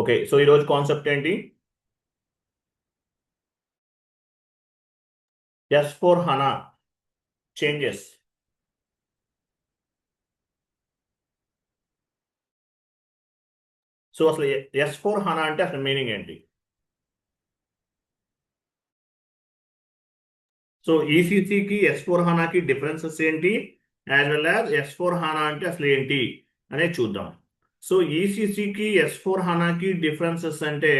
Okay. So ఈరోజు concept ఏంటి? S4 హనా changes. So అసలు S4 హనా అంటే అసలు మీనింగ్ ఏంటి? సో ఈసీసీకి S4 హనాకి డిఫరెన్సెస్ ఏంటి, as well as S4 HANA అంటే అసలు ఏంటి అనేది చూద్దాం. సో ఈసీసీకి S4 హనాకి డిఫరెన్సెస్ అంటే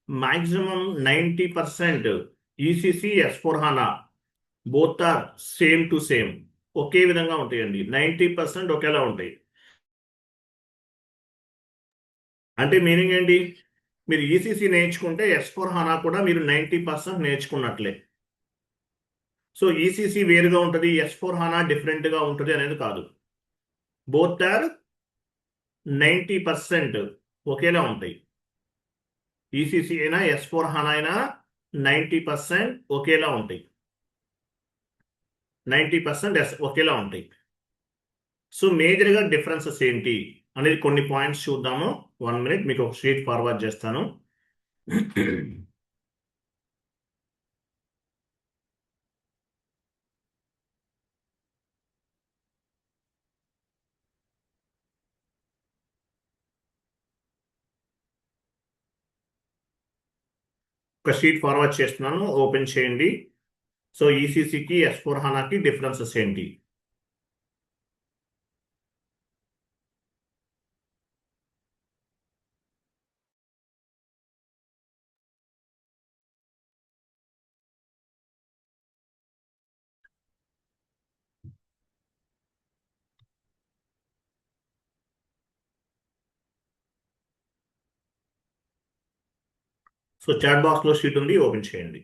maximum 90% ECC S4 HANA both are same to same, ఒకే విధంగా ఉంటాయండి. 90% ఒకేలా ఉంటాయి. అంటే మీనింగ్ ఏంటి? మీరు ఈసీసీ నేర్చుకుంటే S4 హనా కూడా మీరు 90% నేర్చుకున్నట్లే. సో ఈసీసీ వేరుగా ఉంటుంది, S4 హనా డిఫరెంట్గా ఉంటుంది అనేది కాదు. బోత్ ఆర్ 90% ఒకేలా ఉంటాయి. ఈసీసీ అయినా S4 హనా అయినా 90% ఒకేలా ఉంటాయి. 90% ఒకేలా ఉంటాయి. సో మేజర్గా డిఫరెన్సెస్ ఏంటి అనేది కొన్ని పాయింట్స్ చూద్దాము. 1 మినిట్ మీకు ఒక షీట్ ఫార్వర్డ్ చేస్తాను. ఒక షీట్ ఫార్వర్డ్ చేస్తున్నాను, ఓపెన్ చేయండి. సో ఈసీసీకి S4 హనాకి డిఫరెన్సెస్ ఏంటి? సో చాట్ బాక్స్ లో షీట్ ఉంది, ఓపెన్ చేయండి.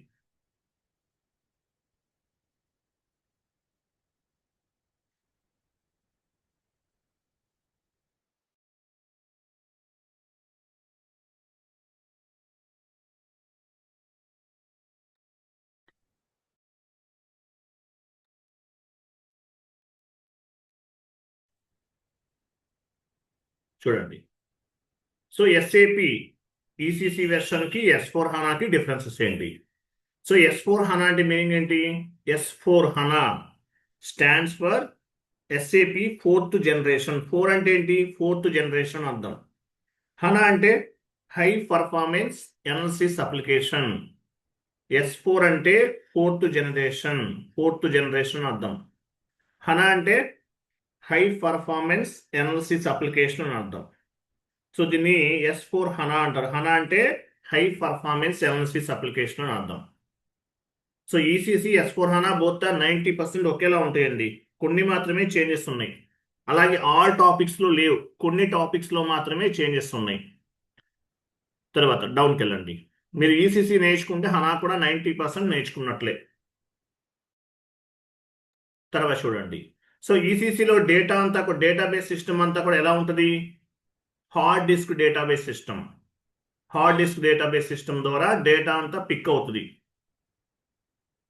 చూడండి. సో ఎస్ఏపి ఈసీసీ వెర్షన్ కి S4 హనాకి డిఫరెన్సెస్ ఏంటి? సో S4 హనా అంటే మీనింగ్ ఏంటి? S4 HANA stands for SAP fourth generation. Four అంటే ఏంటి? ఫోర్త్ జనరేషన్ అర్థం. హనా అంటే high performance analysis application. S4 అంటే ఫోర్త్ జనరేషన్ అర్థం. హనా అంటే హై పర్ఫార్మెన్స్ ఎనాలిసిస్ అప్లికేషన్ అని అర్థం. సో దీన్ని S4 హనా అంటారు. హనా అంటే హై పర్ఫార్మెన్స్ ఎనాలిసిస్ అప్లికేషన్ అని అర్థం. So ECC S4 HANA both 90% ఒకేలా ఉంటాయండి. కొన్ని మాత్రమే చేంజెస్ ఉన్నాయి. అలాగే ఆల్ టాపిక్స్ లో లేవు, కొన్ని టాపిక్స్ లో మాత్రమే చేంజెస్ ఉన్నాయి. తర్వాత డౌన్కి వెళ్ళండి. మీరు ఈసీసీ నేర్చుకుంటే హనా కూడా 90% నేర్చుకున్నట్లే. తర్వాత చూడండి. సో ఈసీసీలో డేటా అంతా కూడా, డేటాబేస్ సిస్టమ్ అంతా కూడా ఎలా ఉంటుంది? Hard disk database system. Hard disk database system ద్వారా డేటా అంతా పిక్ అవుతుంది.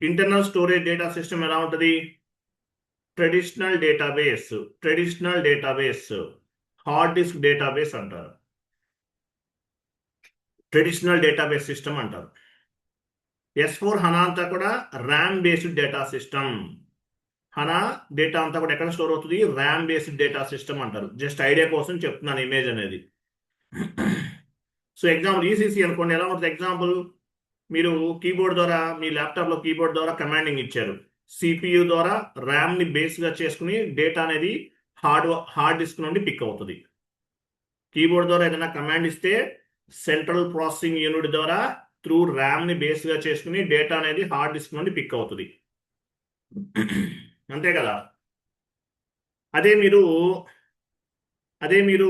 ఇంటర్నల్ స్టోరేజ్ డేటా సిస్టమ్ ఎలా ఉంటుంది? Traditional database hard disk database అంటారు. ట్రెడిషనల్ డేటాబేస్ సిస్టమ్ అంటారు. S4 హనా అంతా కూడా RAM based data system. HANA data అంతా కూడా ఎక్కడ స్టోర్ అవుతుంది? ర్యామ్ బేస్డ్ డేటా సిస్టమ్ అంటారు. జస్ట్ ఐడియా కోసం చెప్తున్నాను ఇమేజ్ అనేది. సో ఎగ్జాంపుల్ ఈసీసీ అనుకోండి, ఎలా ఉంటుంది? ఎగ్జాంపుల్, మీరు కీబోర్డ్ ద్వారా, మీ ల్యాప్టాప్లో కీబోర్డ్ ద్వారా కమాండింగ్ ఇచ్చారు. సిపియు ద్వారా ర్యామ్ ని బేస్ గా చేసుకుని డేటా అనేది హార్డ్ డిస్క్ నుండి పిక్ అవుతుంది. కీబోర్డ్ ద్వారా ఏదైనా కమాండ్ ఇస్తే సెంట్రల్ ప్రాసెసింగ్ యూనిట్ ద్వారా త్రూ ర్యామ్ ని బేస్ గా చేసుకుని డేటా అనేది హార్డ్ డిస్క్ నుండి పిక్ అవుతుంది. అంతే కదా? అదే మీరు అదే మీరు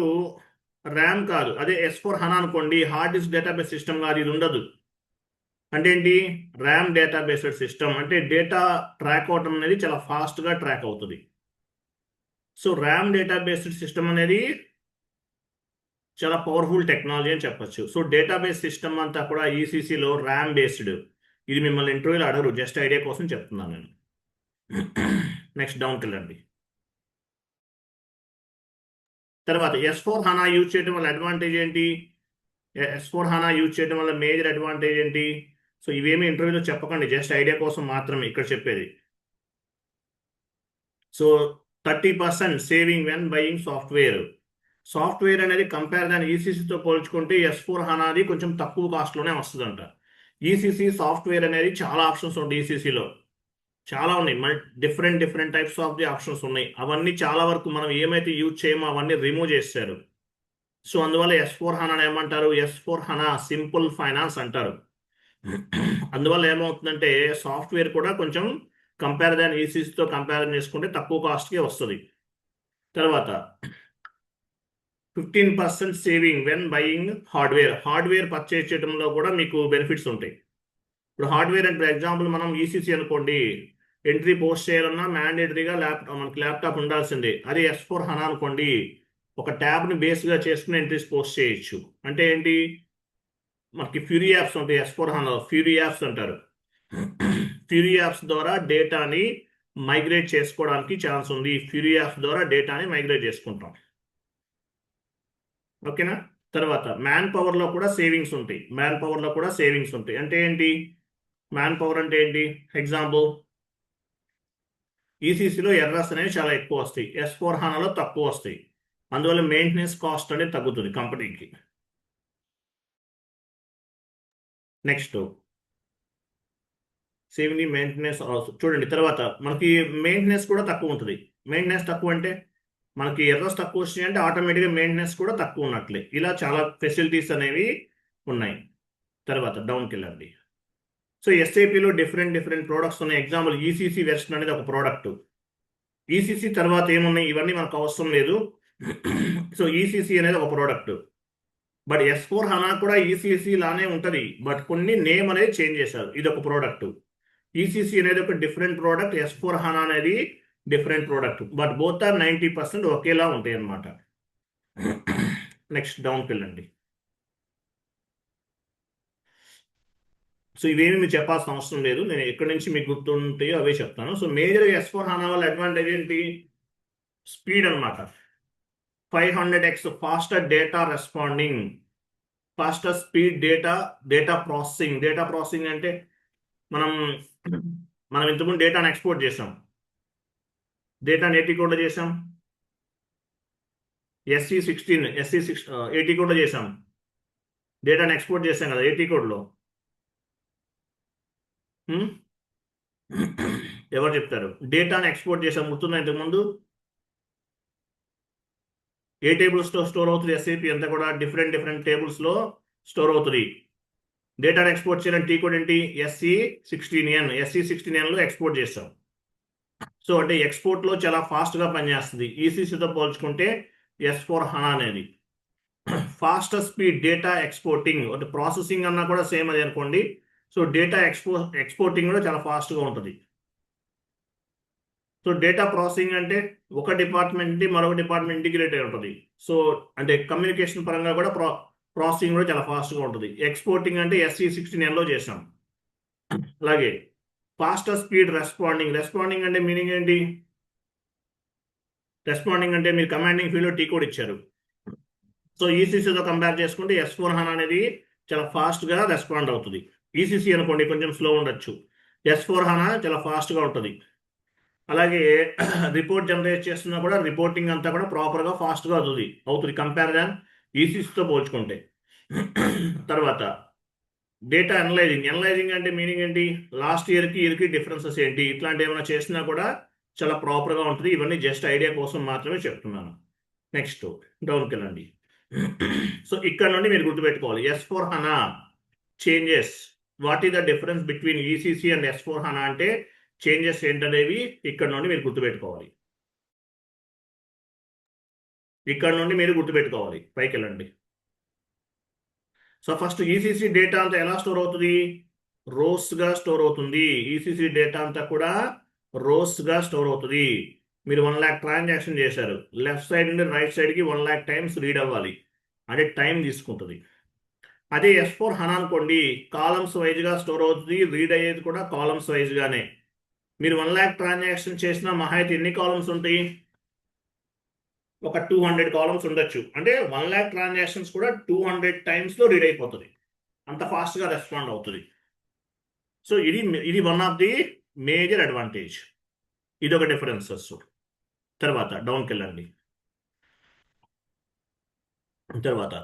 ర్యామ్ కాదు, అదే S4 హనా అనుకోండి, హార్డ్ డిస్క్ డేటాబేస్ సిస్టమ్ కాదు, ఇది ఉండదు. అంటే ఏంటి? ర్యామ్ డేటాబేస్డ్ సిస్టమ్ అంటే డేటా ట్రాక్ అవటం అనేది చాలా ఫాస్ట్ గా ట్రాక్ అవుతుంది. సో ర్యామ్ డేటాబేస్డ్ సిస్టమ్ అనేది చాలా పవర్ఫుల్ టెక్నాలజీ అని చెప్పొచ్చు. సో డేటాబేస్ సిస్టమ్ అంతా కూడా ఈసీసీలో ర్యామ్ బేస్డ్. ఇది మిమ్మల్ని ఇంటర్వ్యూలో అడగరు, జస్ట్ ఐడియా కోసం చెప్తున్నాను నేను. నెక్స్ట్ డౌన్కి వెళ్ళండి. తర్వాత S4 హనా యూజ్ చేయడం వల్ల అడ్వాంటేజ్ ఏంటి? S4 HANA యూజ్ చేయడం వల్ల మేజర్ అడ్వాంటేజ్ ఏంటి? సో ఇవేమి ఇంటర్వ్యూలో చెప్పకండి, జస్ట్ ఐడియా కోసం మాత్రమే ఇక్కడ చెప్పేది. So 30% saving when buying software. Software అనేది కంపేర్ దాని ఈసీసీతో పోల్చుకుంటే S4 HANAది కొంచెం తక్కువ కాస్ట్లోనే వస్తుందంట. ఈసీసీ సాఫ్ట్వేర్ అనేది చాలా ఆప్షన్స్ ఉంటాయి ఈసీసీలో, చాలా ఉన్నాయి, different types of the options ఉన్నాయి. అవన్నీ చాలా వరకు మనం ఏమైతే యూజ్ చేయమో అవన్నీ రిమూవ్ చేశారు. సో అందువల్ల S4 HANA ఏమంటారు? S4 HANA సింపుల్ ఫైనాన్స్ అంటారు. అందువల్ల ఏమవుతుందంటే సాఫ్ట్వేర్ కూడా కొంచెం కంపేర్ దాన్ ఈసీసీతో కంపేర్ చేసుకుంటే తక్కువ కాస్ట్కే వస్తుంది. తర్వాత 15% saving when buying hardware purchase చేయడంలో కూడా మీకు బెనిఫిట్స్ ఉంటాయి. ఇప్పుడు హార్డ్వేర్ అంటే ఎగ్జాంపుల్ మనం ఈసీసీ అనుకోండి, ఎంట్రీ పోస్ట్ చేయాలన్నా మ్యాండేటరీగా మనకి ల్యాప్టాప్ ఉండాల్సిందే. అదే S4 HANA అనుకోండి, ఒక ట్యాబ్ని బేస్గా చేసుకుని ఎంట్రీస్ పోస్ట్ చేయొచ్చు. అంటే ఏంటి, మనకి ఫ్యూరీ యాప్స్ ఉంటాయి S4 HANA, ఫ్యూరీ యాప్స్ అంటారు. ఫ్యూరీ యాప్స్ ద్వారా డేటాని మైగ్రేట్ చేసుకోవడానికి ఛాన్స్ ఉంది. ఫ్యూరీ యాప్స్ ద్వారా డేటాని మైగ్రేట్ చేసుకుంటాం. ఓకేనా? తర్వాత మ్యాన్ పవర్లో కూడా సేవింగ్స్ ఉంటాయి. అంటే ఏంటి మ్యాన్ పవర్ అంటే ఏంటి? ఎగ్జాంపుల్, ఈసీసీలో ఎర్రర్స్ అనేవి చాలా ఎక్కువ వస్తాయి, S4 HANAలో తక్కువ వస్తాయి. అందువల్ల మెయింటెనెన్స్ కాస్ట్ అనేది తగ్గుతుంది కంపెనీకి. నెక్స్ట్ సేవింగ్ మెయింటెనెన్స్ చూడండి. తర్వాత మనకి మెయింటెనెన్స్ కూడా తక్కువ ఉంటుంది. మెయింటెనెన్స్ తక్కువ అంటే మనకి ఎర్రర్స్ తక్కువ వచ్చినాయి అంటే ఆటోమేటిక్గా మెయింటెనెన్స్ కూడా తక్కువ ఉన్నట్లే. ఇలా చాలా ఫెసిలిటీస్ అనేవి ఉన్నాయి. తర్వాత డౌన్కి వెళ్ళండి. సో ఎస్ఏపిలో డిఫరెంట్ ప్రోడక్ట్స్ ఉన్నాయి. ఎగ్జాంపుల్ ఈసీసీ వెర్షన్ అనేది ఒక ప్రోడక్ట్. ఈసీసీ తర్వాత ఏమున్నాయి ఇవన్నీ మనకు అవసరం లేదు. సో ఈసీసీ అనేది ఒక ప్రోడక్ట్. బట్ S4 HANA కూడా ఈసీసీ లానే ఉంటుంది, బట్ కొన్ని నేమ్ అనేది చేంజ్ చేశారు. ఇది ఒక ప్రోడక్ట్. ఈసీసీ అనేది ఒక డిఫరెంట్ ప్రోడక్ట్, S4 HANA అనేది different product, but both are 90% ఒకేలా ఉంటాయి అన్నమాట. నెక్స్ట్ డౌన్కి వెళ్ళండి. సో ఇవేమి మీరు చెప్పాల్సిన అవసరం లేదు, నేను ఎక్కడి నుంచి మీకు గుర్తుంటాయో అవే చెప్తాను. సో మేజర్గా S4 HANA వల్ల అడ్వాంటేజ్ ఏంటి? స్పీడ్ అనమాట. 500x faster data responding, faster speed data processing అంటే మనం ఇంతకుముందు డేటాను ఎక్స్పోర్ట్ చేసాం, డేటాను ఏటీ కోడ్లో చేసాం, ఏటీ కోడ్లో చేసాం, డేటాను ఎక్స్పోర్ట్ చేసాం కదా ఏటీ కోడ్లో. ఎవరు చెప్తారు? డేటాను ఎక్స్పోర్ట్ చేసాం, గుర్తుందా? ఇంతకుముందు ఏ టేబుల్స్లో స్టోర్ అవుతుంది? ఎస్ఏపి అంతా కూడా డిఫరెంట్ టేబుల్స్లో స్టోర్ అవుతుంది. డేటాను ఎక్స్పోర్ట్ చేయడం టీ కోడ్ ఏంటి? SE16N లో ఎక్స్పోర్ట్ చేస్తాం. సో అంటే ఎక్స్పోర్ట్లో చాలా ఫాస్ట్గా పనిచేస్తుంది. ఈసీసీతో పోల్చుకుంటే S4 HANA అనేది ఫాస్టర్ స్పీడ్ డేటా ఎక్స్పోర్టింగ్, అంటే ప్రాసెసింగ్ అన్నా కూడా సేమ్ అది అనుకోండి. సో డేటా ఎక్స్పోర్టింగ్ కూడా చాలా ఫాస్ట్గా ఉంటుంది. సో డేటా ప్రాసెసింగ్ అంటే ఒక డిపార్ట్మెంట్ నుండి మరొక డిపార్ట్మెంట్ ఇంటిగ్రేట్ అయి ఉంటుంది. సో అంటే కమ్యూనికేషన్ పరంగా కూడా ప్రాసెసింగ్ కూడా చాలా ఫాస్ట్గా ఉంటుంది. ఎక్స్పోర్టింగ్ అంటే SE16Nలో చేసాం. అలాగే ఫాస్టర్ స్పీడ్ రెస్పాండింగ్ అంటే మీనింగ్ ఏంటి? రెస్పాండింగ్ అంటే మీరు కమాండింగ్ ఫీల్డ్లో టీ కోడ్ ఇచ్చారు. సో ఈసీసీతో కంపేర్ చేసుకుంటే S4 HANA అనేది చాలా ఫాస్ట్గా రెస్పాండ్ అవుతుంది. ఈసీసీ అనుకోండి కొంచెం స్లో ఉండొచ్చు, S4 HANA చాలా ఫాస్ట్గా ఉంటుంది. అలాగే రిపోర్ట్ జనరేట్ చేస్తున్నా కూడా రిపోర్టింగ్ అంతా కూడా ప్రాపర్గా ఫాస్ట్గా అవుతుంది కంపేర్ దాన్ ఈసీసీతో పోల్చుకుంటే. తర్వాత డేటా ఎనలైజింగ్ అంటే మీనింగ్ ఏంటి? లాస్ట్ ఇయర్కి డిఫరెన్సెస్ ఏంటి, ఇట్లాంటి ఏమైనా చేసినా కూడా చాలా ప్రాపర్గా ఉంటుంది. ఇవన్నీ జస్ట్ ఐడియా కోసం మాత్రమే చెప్తున్నాను. నెక్స్ట్ డౌన్కి వెళ్ళండి. సో ఇక్కడ నుండి మీరు గుర్తుపెట్టుకోవాలి S4 HANA changes. What is the difference between ECC and S4 HANA అంటే చేంజెస్ ఏంటనేవి ఇక్కడ నుండి మీరు గుర్తుపెట్టుకోవాలి. పైకి వెళ్ళండి. సో ఫస్ట్ ఈసీసీ డేటా అంతా ఎలా స్టోర్ అవుతుంది? రోస్గా స్టోర్ అవుతుంది. ఈసీసీ డేటా అంతా కూడా రోస్గా స్టోర్ అవుతుంది. మీరు 1 lakh ట్రాన్సాక్షన్ చేశారు, లెఫ్ట్ సైడ్ నుండి రైట్ సైడ్కి 1 lakh టైమ్స్ రీడ్ అవ్వాలి, అంటే టైం తీసుకుంటుంది. అదే S4 HANA అనుకోండి, కాలమ్స్ వైజ్గా స్టోర్ అవుతుంది, రీడ్ అయ్యేది కూడా కాలమ్స్ వైజ్గానే. మీరు 1 lakh ట్రాన్సాక్షన్ చేసిన మహా అయితే ఎన్ని కాలమ్స్ ఉంటాయి? ఒక 200 కాలమ్స్ ఉండొచ్చు. అంటే 1,00,000 ట్రాన్సాక్షన్స్ కూడా 200 టైమ్స్లో రీడ్ అయిపోతుంది, అంత ఫాస్ట్గా రెస్పాండ్ అవుతుంది. సో ఇది one of the major advantage. ఇది ఒక డిఫరెన్సెస్. తర్వాత డౌన్కి వెళ్ళండి. తర్వాత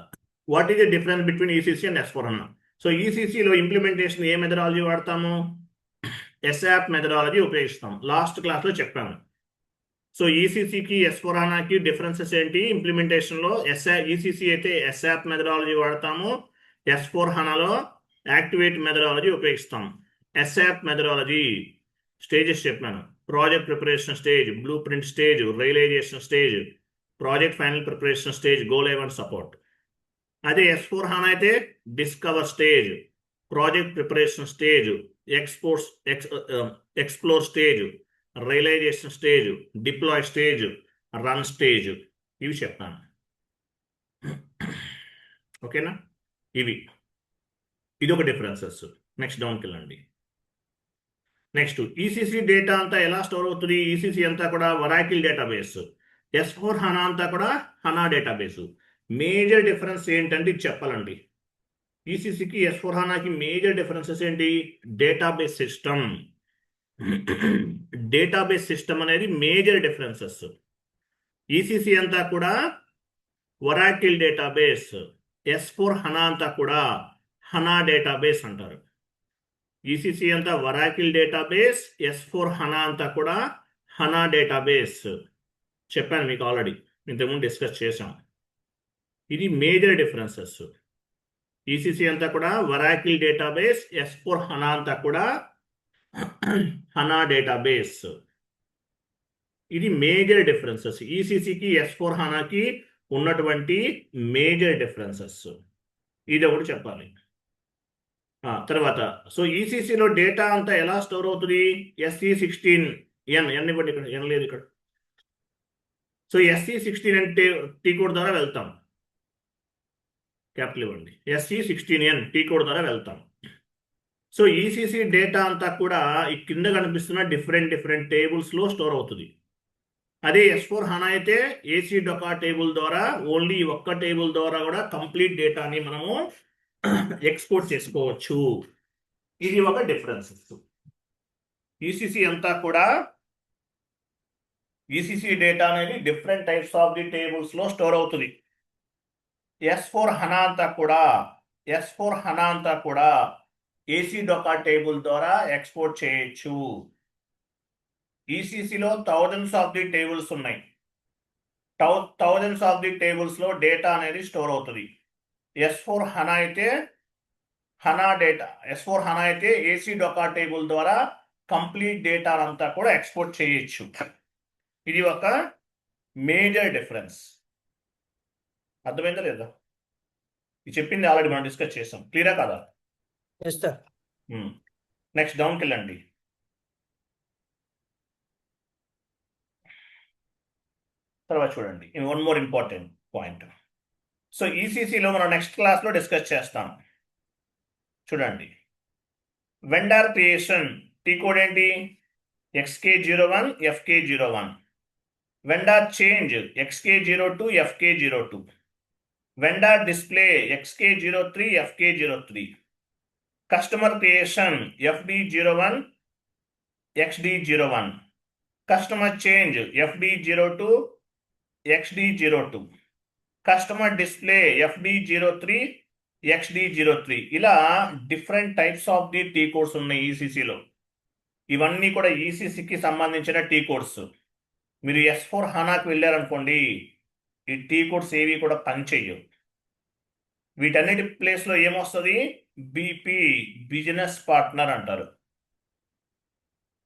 what is the difference between ECC and S/4HANA? So ఈసీసీలో ఇంప్లిమెంటేషన్ ఏ మెథడాలజీ వాడతాము? ఎస్ఆప్ మెథడాలజీ ఉపయోగిస్తాం. లాస్ట్ క్లాస్లో చెప్పాను. సో ఈసీసీకి S/4HANAకి డిఫరెన్సెస్ ఏంటి? ఇంప్లిమెంటేషన్లో ఈసీసీ అయితే ఎస్ఆప్ మెథడాలజీ వాడతాము, S/4HANAలో యాక్టివేట్ మెథడాలజీ ఉపయోగిస్తాం. ఎస్ఆప్ మెథడాలజీ స్టేజెస్ చెప్పాను. Project preparation stage, blueprint stage, realization stage, project final preparation stage, go live and support. అదే S/4HANA అయితే discover stage, project preparation stage, explore stage, realization stage, deploy stage, run stage. ఇవి చెప్తాను. ఓకేనా? ఇది ఒక differences. Next డౌన్కి వెళ్ళండి. Next ECC data అంతా ఎలా స్టోర్ అవుతుంది? ఈసీసీ అంతా కూడా వరాకిల్ డేటాబేస్, S/4HANA అంతా కూడా హనా డేటాబేస్. మేజర్ డిఫరెన్స్ ఏంటంటే ఇది చెప్పాలండి. ఈసీసీకి S/4HANAకి మేజర్ డిఫరెన్సెస్ ఏంటి? Database system. డేటాబేస్ సిస్టమ్ అనేది మేజర్ డిఫరెన్సెస్. ఈసీసీ అంతా కూడా వరాకిల్ డేటాబేస్, S/4HANA అంతా కూడా హనా డేటాబేస్ అంటారు. ఈసీసీ అంతా వరాకిల్ డేటాబేస్, S/4HANA అంతా కూడా హనా డేటాబేస్. చెప్పాను మీకు ఆల్రెడీ, ఇంతకుముందు డిస్కస్ చేశాం. ఇది మేజర్ డిఫరెన్సెస్. ఈసీసీ అంతా కూడా వరాకిల్ డేటాబేస్, S/4HANA అంతా కూడా హనా డేటాబేస్. ఇది మేజర్ డిఫరెన్సెస్. ఈసీసీకి S/4HANAకి ఉన్నటువంటి మేజర్ డిఫరెన్సెస్. ఇది ఒకటి చెప్పాలి. తర్వాత సో ఈసీసీలో డేటా అంతా ఎలా స్టోర్ అవుతుంది? SE16N ఇవ్వండి, ఇక్కడ ఎన్ లేదు ఇక్కడ. సో SE16N టీ కోడ్ ద్వారా వెళ్తాం. క్యాపిటల్ ఇవ్వండి. SE16N టీ కోడ్ ద్వారా వెళ్తాం. సో ఈసీసీ డేటా అంతా కూడా ఈ కింద కనిపిస్తున్న డిఫరెంట్ టేబుల్స్లో స్టోర్ అవుతుంది. అదే S/4HANA అయితే ఏసీ డొకా టేబుల్ ద్వారా, ఓన్లీ ఒక్క టేబుల్ ద్వారా కూడా కంప్లీట్ డేటాని మనము ఎక్స్పోర్ట్ చేసుకోవచ్చు. ఇది ఒక డిఫరెన్స్. ఈసీసీ అంతా కూడా ఈసీసీ డేటా అనేది different types of the tables లో స్టోర్ అవుతుంది. S/4HANA అంతా కూడా ఏసీ డొకా టేబుల్ ద్వారా ఎక్స్పోర్ట్ చేయొచ్చు. ఈసీసీలో థౌజండ్స్ ఆఫ్ ది టేబుల్స్ ఉన్నాయి. థౌజండ్స్ ఆఫ్ ది టేబుల్స్ లో డేటా అనేది స్టోర్ అవుతుంది. S/4HANA అయితే ఏసీ డొకా టేబుల్ ద్వారా కంప్లీట్ డేటా అంతా కూడా ఎక్స్పోర్ట్ చేయొచ్చు. ఇది ఒక మేజర్ డిఫరెన్స్. అర్థమైందా లేదా? ఇది చెప్పింది ఆల్రెడీ మనం డిస్కస్ చేసాం. క్లియరా కదా? నెక్స్ట్ డౌన్కి వెళ్ళండి. తర్వాత చూడండి, one more important point. So ఈసీసీలో మనం నెక్స్ట్ క్లాస్లో డిస్కస్ చేస్తాం. చూడండి, వెండర్ క్రియేషన్ టీ కోడ్ ఏంటి? XK01 FK01. Vendor change XK02 FK02. Vendor display XK03 FK03. Customer creation FD01 XD01. Customer change FD02 XD02. Customer display FD03 XD03. ఇలా different types of the T codes ఉన్నాయి ఈసీసీలో. ఇవన్నీ కూడా ఈసీసీకి సంబంధించిన T codes. మీరు S/4HANAకి వెళ్ళారనుకోండి, ఈ T codes ఏవి కూడా పనిచేయవు. వీటన్నిటి ప్లేస్లో ఏమొస్తుంది? బీపీ, బిజినెస్ పార్ట్నర్ అంటారు.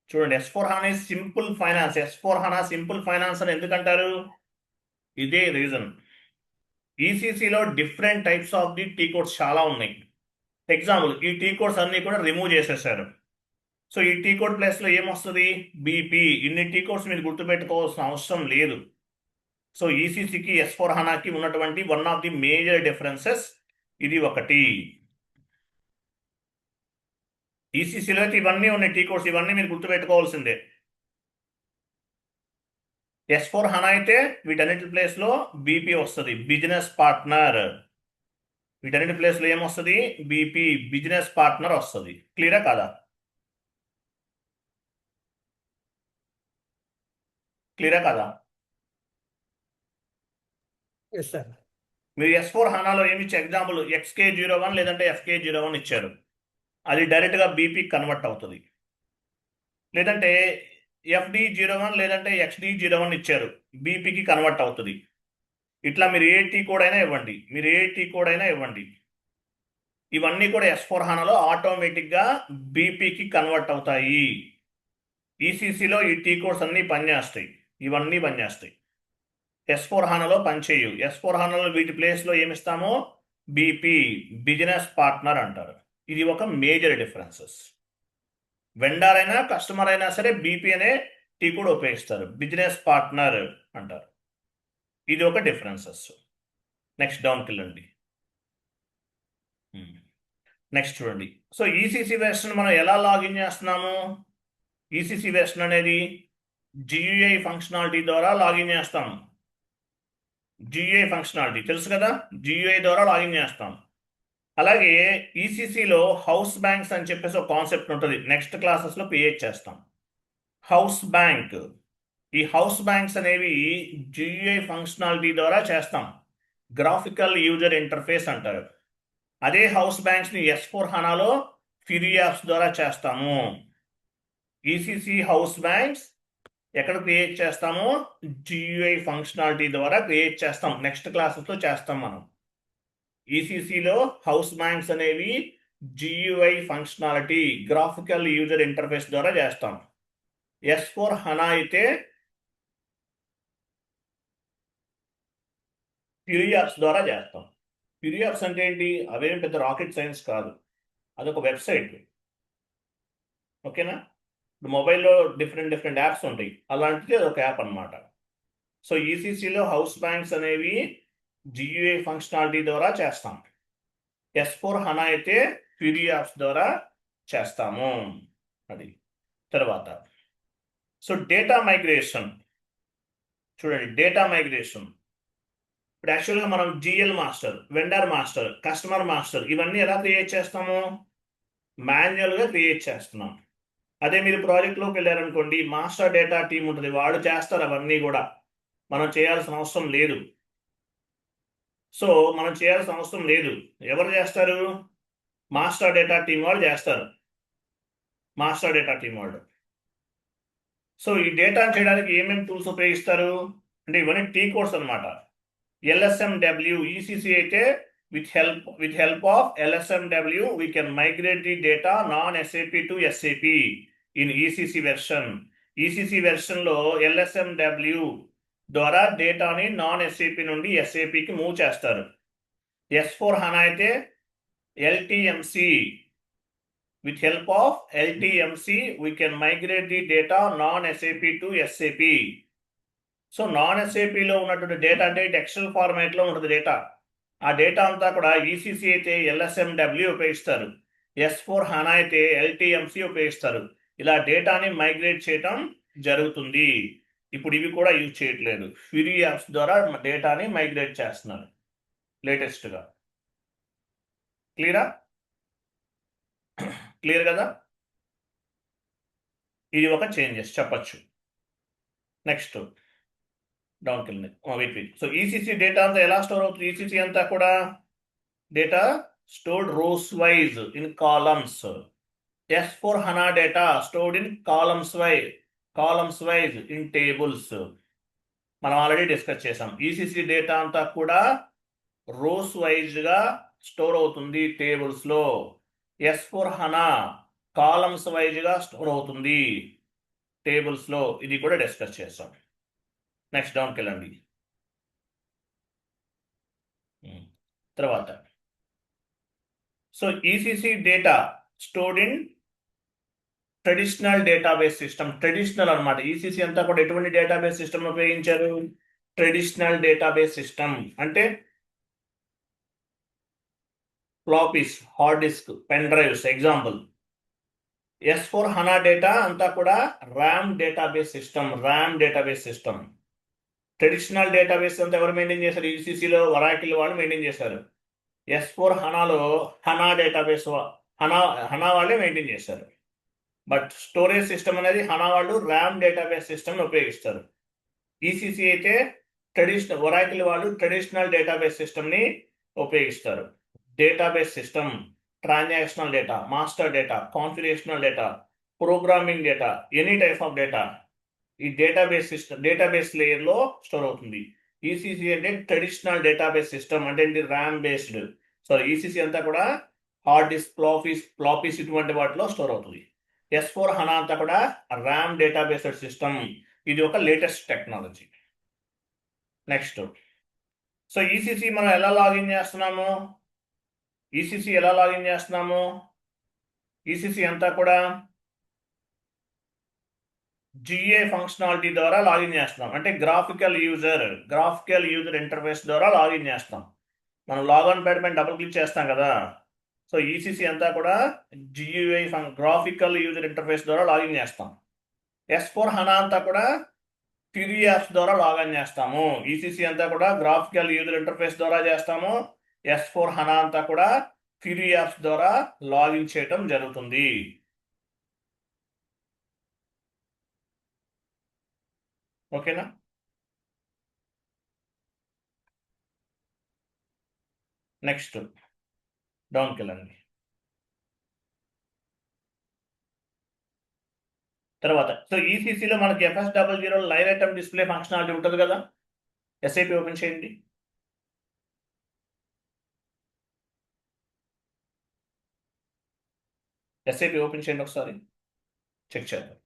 చూడండి, S/4HANA simple finance. S/4HANA simple finance అని ఎందుకంటారు? ఇదే రీజన్. ఈసీసీలో different types of the T codes చాలా ఉన్నాయి. ఎగ్జాంపుల్, ఈ టీ కోడ్స్ అన్ని కూడా రిమూవ్ చేసేసారు. సో ఈ టీ కోడ్ ప్లేస్లో ఏమొస్తుంది? బీపీ. ఇన్ని టీ కోడ్స్ మీరు గుర్తుపెట్టుకోవాల్సిన అవసరం లేదు. సో ఈసీసీకి S/4HANAకి ఉన్నటువంటి one of the major differences ఇది ఒకటి. ఈసీసీలో అయితే ఇవన్నీ ఉన్నాయి టీ కోడ్స్, ఇవన్నీ మీరు గుర్తుపెట్టుకోవాల్సిందే. S4 హనా అయితే వీటన్నిటి ప్లేస్లో బీపీ వస్తుంది, బిజినెస్ పార్ట్నర్. వీటన్నిటి ప్లేస్లో ఏమొస్తుంది? బీపీ, బిజినెస్ పార్ట్నర్ వస్తుంది. క్లియరా కాదా? క్లియరా కాదా? Yes sir. మీరు S4 హనాలో ఏమి ఇచ్చే ఎగ్జాంపుల్ XK01 లేదంటే FK01 ఇచ్చారు, అది డైరెక్ట్గా బీపీ కన్వర్ట్ అవుతుంది. లేదంటే FD01 లేదంటే XD01 ఇచ్చారు, బీపీకి కన్వర్ట్ అవుతుంది. ఇట్లా మీరు ఏ టీ కోడ్ అయినా ఇవ్వండి, మీరు ఏ టీ కోడ్ అయినా ఇవ్వండి, ఇవన్నీ కూడా S4 హనాలో ఆటోమేటిక్గా బీపీకి కన్వర్ట్ అవుతాయి. ఈసీసీలో ఈ టీ కోడ్స్ అన్నీ పనిచేస్తాయి, ఇవన్నీ పనిచేస్తాయి. S4 హనాలో పనిచేయు. S4 హనాలో వీటి ప్లేస్లో ఏమిస్తామో బీపీ, బిజినెస్ పార్ట్నర్ అంటారు. ఇది ఒక మేజర్ డిఫరెన్సెస్. వెండర్ అయినా కస్టమర్ అయినా సరే బీపీ అనే టీ కోడ్ ఉపయోగిస్తారు, బిజినెస్ పార్ట్నర్ అంటారు. ఇది ఒక డిఫరెన్సెస్. నెక్స్ట్ డౌన్కి వెళ్ళండి. నెక్స్ట్ చూడండి. సో ఈసీసీ వెర్షన్ మనం ఎలా లాగిన్ చేస్తున్నాము? ఈసీసీ వెర్షన్ అనేది GUI ఫంక్షనాలిటీ ద్వారా లాగిన్ చేస్తాము. GUI ఫంక్షనాలిటీ తెలుసు కదా, GUI ద్వారా లాగిన్ చేస్తాం. అలాగే ఈసీసీలో హౌస్ బ్యాంక్స్ అని చెప్పేసి ఒక కాన్సెప్ట్ ఉంటుంది, నెక్స్ట్ క్లాసెస్లో క్రియేట్ చేస్తాం. హౌస్ బ్యాంక్, ఈ హౌస్ బ్యాంక్స్ అనేవి GUI ఫంక్షనాలిటీ ద్వారా చేస్తాం, గ్రాఫికల్ యూజర్ ఇంటర్ఫేస్ అంటారు. అదే హౌస్ బ్యాంక్స్ని S4 హనాలో ఫ్యూరీ యాప్స్ ద్వారా చేస్తాము. ఈసీసీ హౌస్ బ్యాంక్స్ ఎక్కడ క్రియేట్ చేస్తాము? GUI ఫంక్షనాలిటీ ద్వారా క్రియేట్ చేస్తాం, నెక్స్ట్ క్లాసెస్లో చేస్తాం మనం. ఈసీసీలో హౌస్ బ్యాంక్స్ అనేవి GUI functionality, graphical user interface ద్వారా చేస్తాం. S4 హనా అయితే ఫ్యూరీ యాప్స్ ద్వారా చేస్తాం. ఫ్యూరీ యాప్స్ అంటే ఏంటి? అవేం పెద్ద రాకెట్ సైన్స్ కాదు, అదొక వెబ్సైట్. ఓకేనా? ఇప్పుడు మొబైల్లో డిఫరెంట్ యాప్స్ ఉంటాయి, అలాంటిది అదొక యాప్ అనమాట. సో ఈసీసీలో హౌస్ బ్యాంక్స్ అనేవి GUI ఫంక్షనాలిటీ ద్వారా చేస్తాం. S4 హనా అయితే ఫ్యూరీ యాప్స్ ద్వారా చేస్తాము. అది తర్వాత. సో డేటా మైగ్రేషన్ చూడండి. డేటా మైగ్రేషన్ ఇప్పుడు యాక్చువల్గా మనం GL master, vendor master, customer master ఇవన్నీ ఎలా క్రియేట్ చేస్తాము? మాన్యువల్గా క్రియేట్ చేస్తున్నాం. అదే మీరు ప్రాజెక్ట్లోకి వెళ్ళారనుకోండి, మాస్టర్ డేటా టీం ఉంటుంది, వాళ్ళు చేస్తారు అవన్నీ కూడా, మనం చేయాల్సిన అవసరం లేదు. సో మనం చేయాల్సిన అవసరం లేదు. ఎవరు చేస్తారు? మాస్టర్ డేటా టీం వాళ్ళు చేస్తారు, మాస్టర్ డేటా టీం వాళ్ళు. సో ఈ డేటా చేయడానికి ఏమేమి టూల్స్ ఉపయోగిస్తారు అంటే ఇవన్నీ టీ కోడ్స్ అనమాట. LSMW ECC అయితే with help of LSMW we can migrate the data non-SAP to SAP in ECC version. ECC version లో LSMW ద్వారా డేటాని నాన్ SAP నుండి SAPకి మూవ్ చేస్తారు. S4 హనా అయితే LTMC, with help of LTMC we can migrate the data non-SAP to SAP. So non SAPలో ఉన్నటువంటి data అంటే XL ఫార్మాట్లో ఉంటుంది డేటా, ఆ డేటా అంతా కూడా ఈసీసీ అయితే LSMW ఉపయోగిస్తారు, S4 హనా అయితే LTMC ఉపయోగిస్తారు. ఇలా డేటాని మైగ్రేట్ చేయటం జరుగుతుంది. ఇప్పుడు ఇవి కూడా యూజ్ చేయట్లేదు, ఫ్యూరీ యాప్స్ ద్వారా డేటాని మైగ్రేట్ చేస్తున్నారు లేటెస్ట్గా. క్లియరా? క్లియర్ కదా? ఇది ఒక చేంజెస్ చెప్పచ్చు. నెక్స్ట్ డౌన్కి వెళ్ళింది. వెయిట్. సో ఈసీసీ డేటా అంతా ఎలా స్టోర్ అవుతుంది? ఈసీసీ అంతా కూడా data stored rows wise in columns. S4 HANA data stored in columns wise in tables. మనం ఆల్రెడీ డిస్కస్ చేసాం. ఈసీసీ డేటా అంతా కూడా రోస్ వైజ్గా స్టోర్ అవుతుంది టేబుల్స్లో. S4 హనా కాలమ్స్ వైజ్గా స్టోర్ అవుతుంది టేబుల్స్లో. ఇది కూడా డిస్కస్ చేసాం. నెక్స్ట్ డౌన్కి వెళ్ళండి. తర్వాత so ECC data stored in traditional database system. Traditional అనమాట. ఈసీసీ అంతా కూడా ఎటువంటి డేటాబేస్ సిస్టమ్ ఉపయోగించారు? ట్రెడిషనల్ డేటాబేస్ సిస్టమ్ అంటే floppies, hard disk, pen drives example. S4 HANA data అంతా కూడా RAM database system. Traditional database అంతా ఎవరు మెయింటైన్ చేశారు? ఈసీసీలో వరాకిల్ వాళ్ళు మెయింటైన్ చేశారు. S4 హనాలో హనా డేటాబేస్ హనా హనా వాళ్ళే మెయింటైన్ చేశారు. బట్ స్టోరేజ్ సిస్టమ్ అనేది హనా వాళ్ళు ర్యామ్ డేటాబేస్ సిస్టమ్ని ఉపయోగిస్తారు. ఈసీసీ అయితే వరాకిల్ వాళ్ళు ట్రెడిషనల్ డేటాబేస్ సిస్టమ్ని ఉపయోగిస్తారు. Database system, transactional data, master data, configurational data, programming data, any type of data ఈ డేటాబేస్ లేయర్లో స్టోర్ అవుతుంది. ఈసీసీ అంటే ట్రెడిషనల్ డేటాబేస్ సిస్టమ్, అంటే ర్యామ్ బేస్డ్. ఈసీసీ అంతా కూడా హార్డ్ డిస్క్, ఫ్లాపీస్ ఇటువంటి వాటిలో స్టోర్ అవుతుంది. S4 హనా అంతా కూడా ర్యామ్ డేటాబేస్డ్ సిస్టమ్. ఇది ఒక లేటెస్ట్ టెక్నాలజీ. నెక్స్ట్, ఈసీసీ మనం ఎలా లాగిన్ చేస్తున్నాము? ఈసీసీ అంతా కూడా జిఏ ఫంక్షనాలిటీ ద్వారా లాగిన్ చేస్తున్నాం. అంటే గ్రాఫికల్ యూజర్ ఇంటర్ఫేస్ ద్వారా లాగిన్ చేస్తాం. మనం లాగిన్ పైన డబుల్ క్లిక్ చేస్తాం కదా. ఈసీసీ అంతా కూడా జియుఐ గ్రాఫికల్ యూజర్ ఇంటర్ఫేస్ ద్వారా లాగిన్ చేస్తాం. S4 హనా అంతా కూడా క్యూరీ యాప్స్ ద్వారా లాగిన్ చేస్తాము. ఈసీసీ అంతా కూడా గ్రాఫికల్ యూజర్ ఇంటర్ఫేస్ ద్వారా చేస్తాము. S4 హనా అంతా కూడా క్యూరీ యాప్స్ ద్వారా లాగిన్ చేయటం జరుగుతుంది. ఓకేనా? నెక్స్ట్ డౌన్కి వెళ్ళండి. తర్వాత ఈసీసీలో మనకి FS00 line item display functionality ఉంటుంది కదా. ఎస్ఐపి ఓపెన్ చేయండి. ఎస్ఐపి ఓపెన్ చేయండి, ఒకసారి చెక్ చేద్దాం.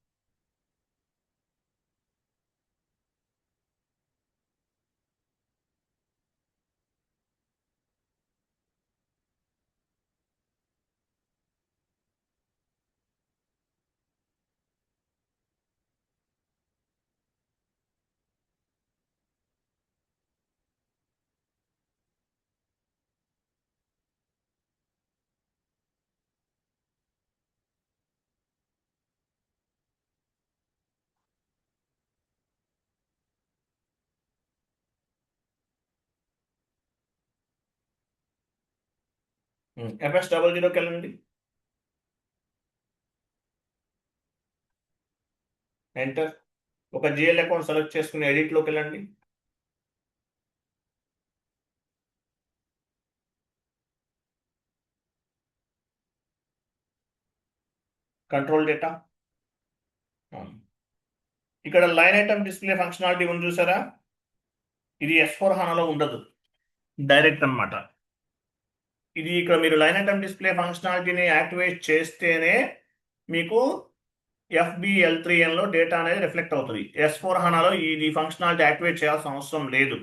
FS00కి వెళ్ళండి. ఎంటర్. ఒక జిఎల్ అకౌంట్ సెలెక్ట్ చేసుకుని ఎడిట్లోకి వెళ్ళండి. Control data. ఇక్కడ లైన్ ఐటమ్ డిస్ప్లే ఫంక్షనాలిటీ ఉంది చూసారా. ఇది S4 హనాలో ఉండదు, డైరెక్ట్ అన్నమాట. ఇది ఇక్కడ మీరు లైన్ ఐటమ్ డిస్ప్లే ఫంక్షనాలిటీని యాక్టివేట్ చేస్తేనే మీకు FBL3Nలో డేటా అనేది రిఫ్లెక్ట్ అవుతుంది. S4 హనాలో ఈ ఫంక్షనాలిటీ యాక్టివేట్ చేయాల్సిన అవసరం లేదు.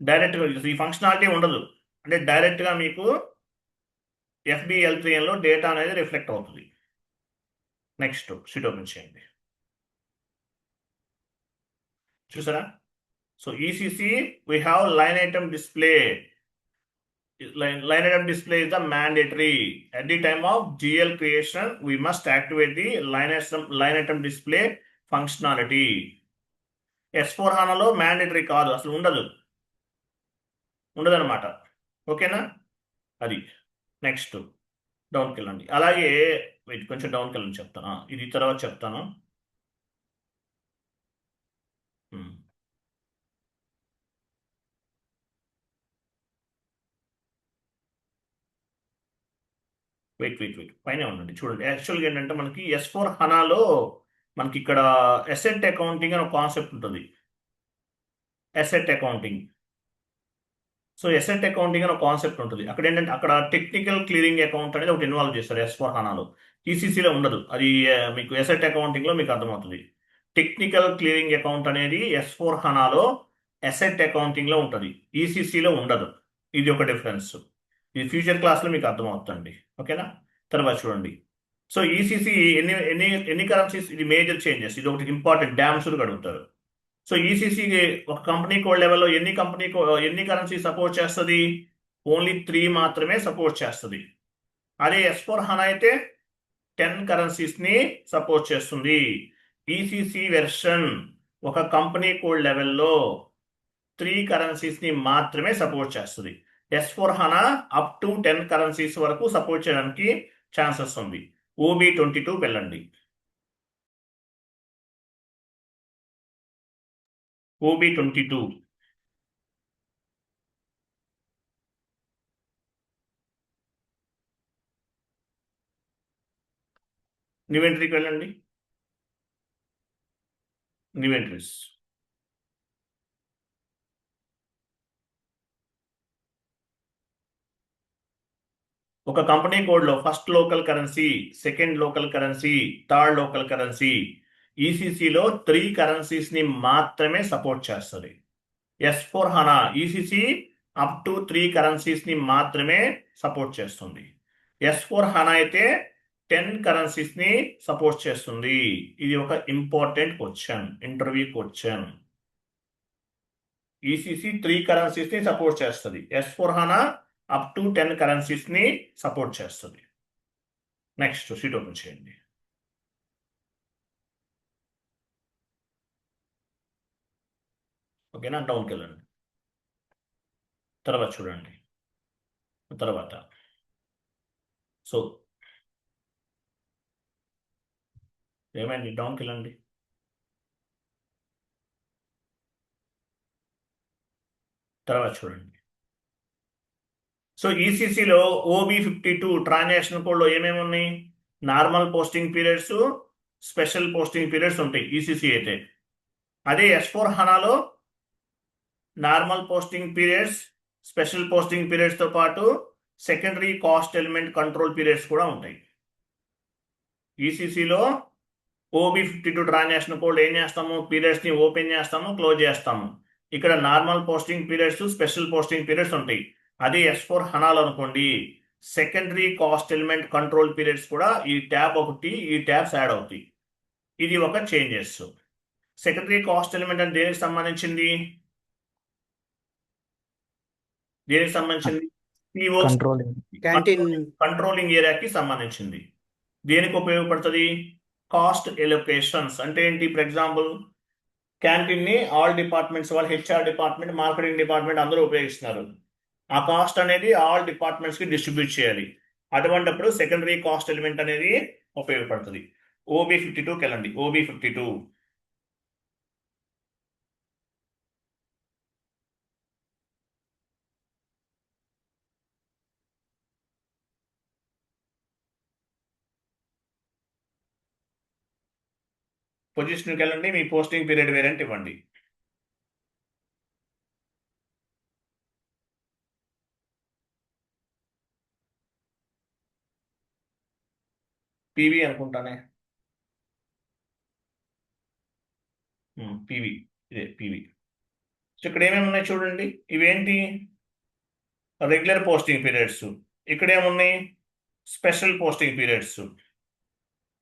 డైరెక్ట్గా ఈ ఫంక్షనాలిటీ ఉండదు, అంటే డైరెక్ట్గా మీకు FBL3Nలో డేటా అనేది రిఫ్లెక్ట్ అవుతుంది. నెక్స్ట్ షీట్ ఓపెన్ చేయండి. చూసారా. ECC we have line item display. Line item display is the mandatory. At the time of GL creation, we must activate the line item display functionality. S4 హనాలో mandatory కాదు, అసలు ఉండదన్నమాట. ఓకేనా? అది. Next డౌన్కి వెళ్ళండి. అలాగే కొంచెం డౌన్కి వెళ్ళండి, చెప్తాను. ఇది తర్వాత చెప్తాను. వెయిట్ పైన ఉండండి, చూడండి. యాక్చువల్గా ఏంటంటే మనకి S4 హనాలో మనకి ఇక్కడ అసెట్ అకౌంటింగ్ అని ఒక కాన్సెప్ట్ ఉంటుంది. అసెట్ అకౌంటింగ్ అని ఒక కాన్సెప్ట్ ఉంటుంది. అక్కడ ఏంటంటే అక్కడ టెక్నికల్ క్లియరింగ్ అకౌంట్ అనేది ఒకటి ఇన్వాల్వ్ చేస్తారు S4 హనాలో. ఈసీసీలో ఉండదు. అది మీకు అసెట్ అకౌంటింగ్లో మీకు అర్థమవుతుంది. టెక్నికల్ క్లియరింగ్ అకౌంట్ అనేది S4 హనాలో అసెట్ అకౌంటింగ్లో ఉంటుంది, ఈసీసీలో ఉండదు. ఇది ఒక డిఫరెన్స్. ఇది ఫ్యూచర్ క్లాస్లో మీకు అర్థమవుతుంది. ఓకేనా? తర్వాత చూడండి. ఈసీసీ ఎన్ని కరెన్సీస్, ఇది మేజర్ చేంజెస్. ఇది ఒకటి ఇంపార్టెంట్, డ్యామ్స్ అడుగుతారు. ఈసీసీ ఒక కంపెనీ కోడ్ లెవెల్లో ఎన్ని కరెన్సీ సపోర్ట్ చేస్తుంది? ఓన్లీ 3 మాత్రమే సపోర్ట్ చేస్తుంది. అదే S4 హనా అయితే 10 కరెన్సీస్ని సపోర్ట్ చేస్తుంది. ఈసీసీ వెర్షన్ ఒక కంపెనీ కోడ్ లెవెల్లో 3 కరెన్సీస్ని మాత్రమే సపోర్ట్ చేస్తుంది. S/4HANA అప్ టు 10 కరెన్సీస్ వరకు సపోర్ట్ చేయడానికి ఛాన్సెస్ ఉంది. OB22 వెళ్ళండి. OB22 న్యూ ఎంట్రీకి వెళ్ళండి. న్యూ ఎంట్రీస్ ఒక కంపెనీ కోడ్లో first local currency, second local currency, third local currency, ఈసీసీలో 3 కరెన్సీస్ని మాత్రమే సపోర్ట్ చేస్తుంది. S/4HANA ఈసీసీ అప్ టు 3 కరెన్సీస్ని మాత్రమే సపోర్ట్ చేస్తుంది. S/4HANA అయితే 10 కరెన్సీస్ని సపోర్ట్ చేస్తుంది. ఇది ఒక important question, interview question. ECC 3 కరెన్సీస్ని సపోర్ట్ చేస్తుంది. S/4HANA అప్ టు 10 కరెన్సీస్ని సపోర్ట్ చేస్తుంది. నెక్స్ట్ షీట్ ఓపెన్ చేయండి. ఓకేనా, డౌన్కి వెళ్ళండి. తర్వాత చూడండి. తర్వాత సో ఏమైంది, డౌన్కి వెళ్ళండి. తర్వాత చూడండి. సో ఈసీసీలో OB52 ట్రాన్సాక్షన్ కోడ్లో ఏమేమి ఉన్నాయి? Normal posting periods, special posting periods ఉంటాయి ఈసీసీ అయితే. అదే S/4HANAలో normal posting periods, special posting పీరియడ్స్తో పాటు secondary cost element control periods కూడా ఉంటాయి. ఈసీసీలో OB52 ట్రాన్సాక్షన్ కోడ్ ఏం చేస్తాము? పీరియడ్స్ని ఓపెన్ చేస్తాము, క్లోజ్ చేస్తాము. ఇక్కడ normal posting periods, special posting periods ఉంటాయి. అదే S/4HANAలో అనుకోండి, secondary cost element control periods కూడా ఈ ట్యాబ్ ఒకటి, ఈ ట్యాబ్స్ యాడ్ అవుతాయి. ఇది ఒక చేంజెస్. సెకండరీ కాస్ట్ ఎలిమెంట్ అంటే దేనికి సంబంధించింది? దేనికి సంబంధించింది? కంట్రోలింగ్ ఏరియాకి సంబంధించింది. దేనికి ఉపయోగపడుతుంది? కాస్ట్ ఎలొకేషన్స్ అంటే ఏంటి? ఫర్ ఎగ్జాంపుల్, క్యాంటీన్ని ఆల్ డిపార్ట్మెంట్స్ వాళ్ళు, HR డిపార్ట్మెంట్, మార్కెటింగ్ డిపార్ట్మెంట్ అందరూ ఉపయోగిస్తున్నారు. ఆ కాస్ట్ అనేది ఆల్ డిపార్ట్మెంట్స్కి డిస్ట్రిబ్యూట్ చేయాలి. అటువంటిప్పుడు సెకండరీ కాస్ట్ ఎలిమెంట్ అనేది ఉపయోగపడుతుంది. OB52కి వెళ్ళండి. OB52 పొజిషన్కి వెళ్ళండి. మీ పోస్టింగ్ పీరియడ్ వేరియంట్ ఇవ్వండి. PV అనుకుంటానే, PV, ఇదే PV. సో ఇక్కడ ఏమేమి ఉన్నాయి చూడండి. ఇవేంటి? Regular posting periods. ఇక్కడ ఏమున్నాయి? Special posting periods.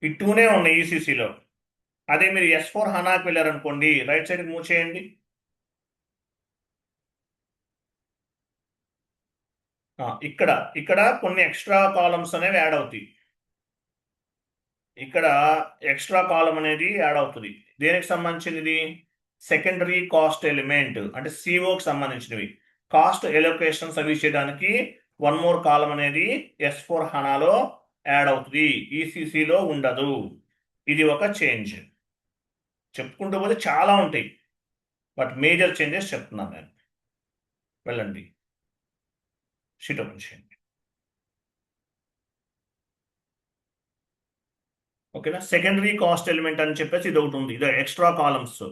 ఈ 2నే ఉన్నాయి ఈసీసీలో. అదే మీరు S/4HANAకి వెళ్ళారనుకోండి, రైట్ సైడ్కి మూవ్ చేయండి. ఇక్కడ కొన్ని ఎక్స్ట్రా కాలమ్స్ అనేవి యాడ్ అవుతాయి. ఇక్కడ ఎక్స్ట్రా కాలం అనేది యాడ్ అవుతుంది. దేనికి సంబంధించినది? సెకండరీ కాస్ట్ ఎలిమెంట్ అంటే COకి సంబంధించినవి. కాస్ట్ ఎలొకేషన్స్ అవి చేయడానికి 1 మోర్ కాలం అనేది S/4HANAలో యాడ్ అవుతుంది, ఈసీసీలో ఉండదు. ఇది ఒక చేంజ్. చెప్పుకుంటూ పోతే చాలా ఉంటాయి, బట్ మేజర్ చేంజెస్ చెప్తున్నాను నేను. వెళ్ళండి, షీట్ ఓపెన్ చేయండి. ఓకేనా, సెకండరీ కాస్ట్ ఎలిమెంట్ అని చెప్పేసి ఇది ఒకటి ఉంది. ఇది extra columns,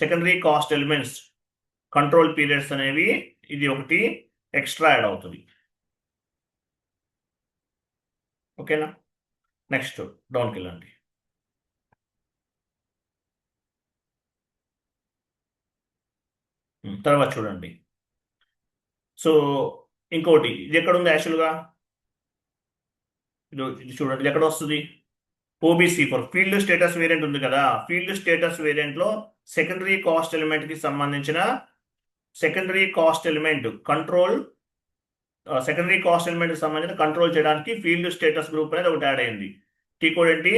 secondary cost elements control periods అనేవి, ఇది ఒకటి ఎక్స్ట్రా యాడ్ అవుతుంది. ఓకేనా, నెక్స్ట్ డౌన్కి వెళ్ళండి. తర్వాత చూడండి. సో ఇంకోటి, ఇది ఎక్కడ ఉంది యాక్చువల్గా? ఇది చూడండి, ఇది ఎక్కడ వస్తుంది? OB4 ఫీల్డ్ స్టేటస్ వేరియంట్ ఉంది కదా. ఫీల్డ్ స్టేటస్ వేరియంట్లో సెకండరీ కాస్ట్ ఎలిమెంట్కి సంబంధించిన సెకండరీ కాస్ట్ ఎలిమెంట్ కంట్రోల్ చేయడానికి ఫీల్డ్ స్టేటస్ గ్రూప్ అనేది ఒకటి యాడ్ అయింది. టీ కోడ్ ఏంటి?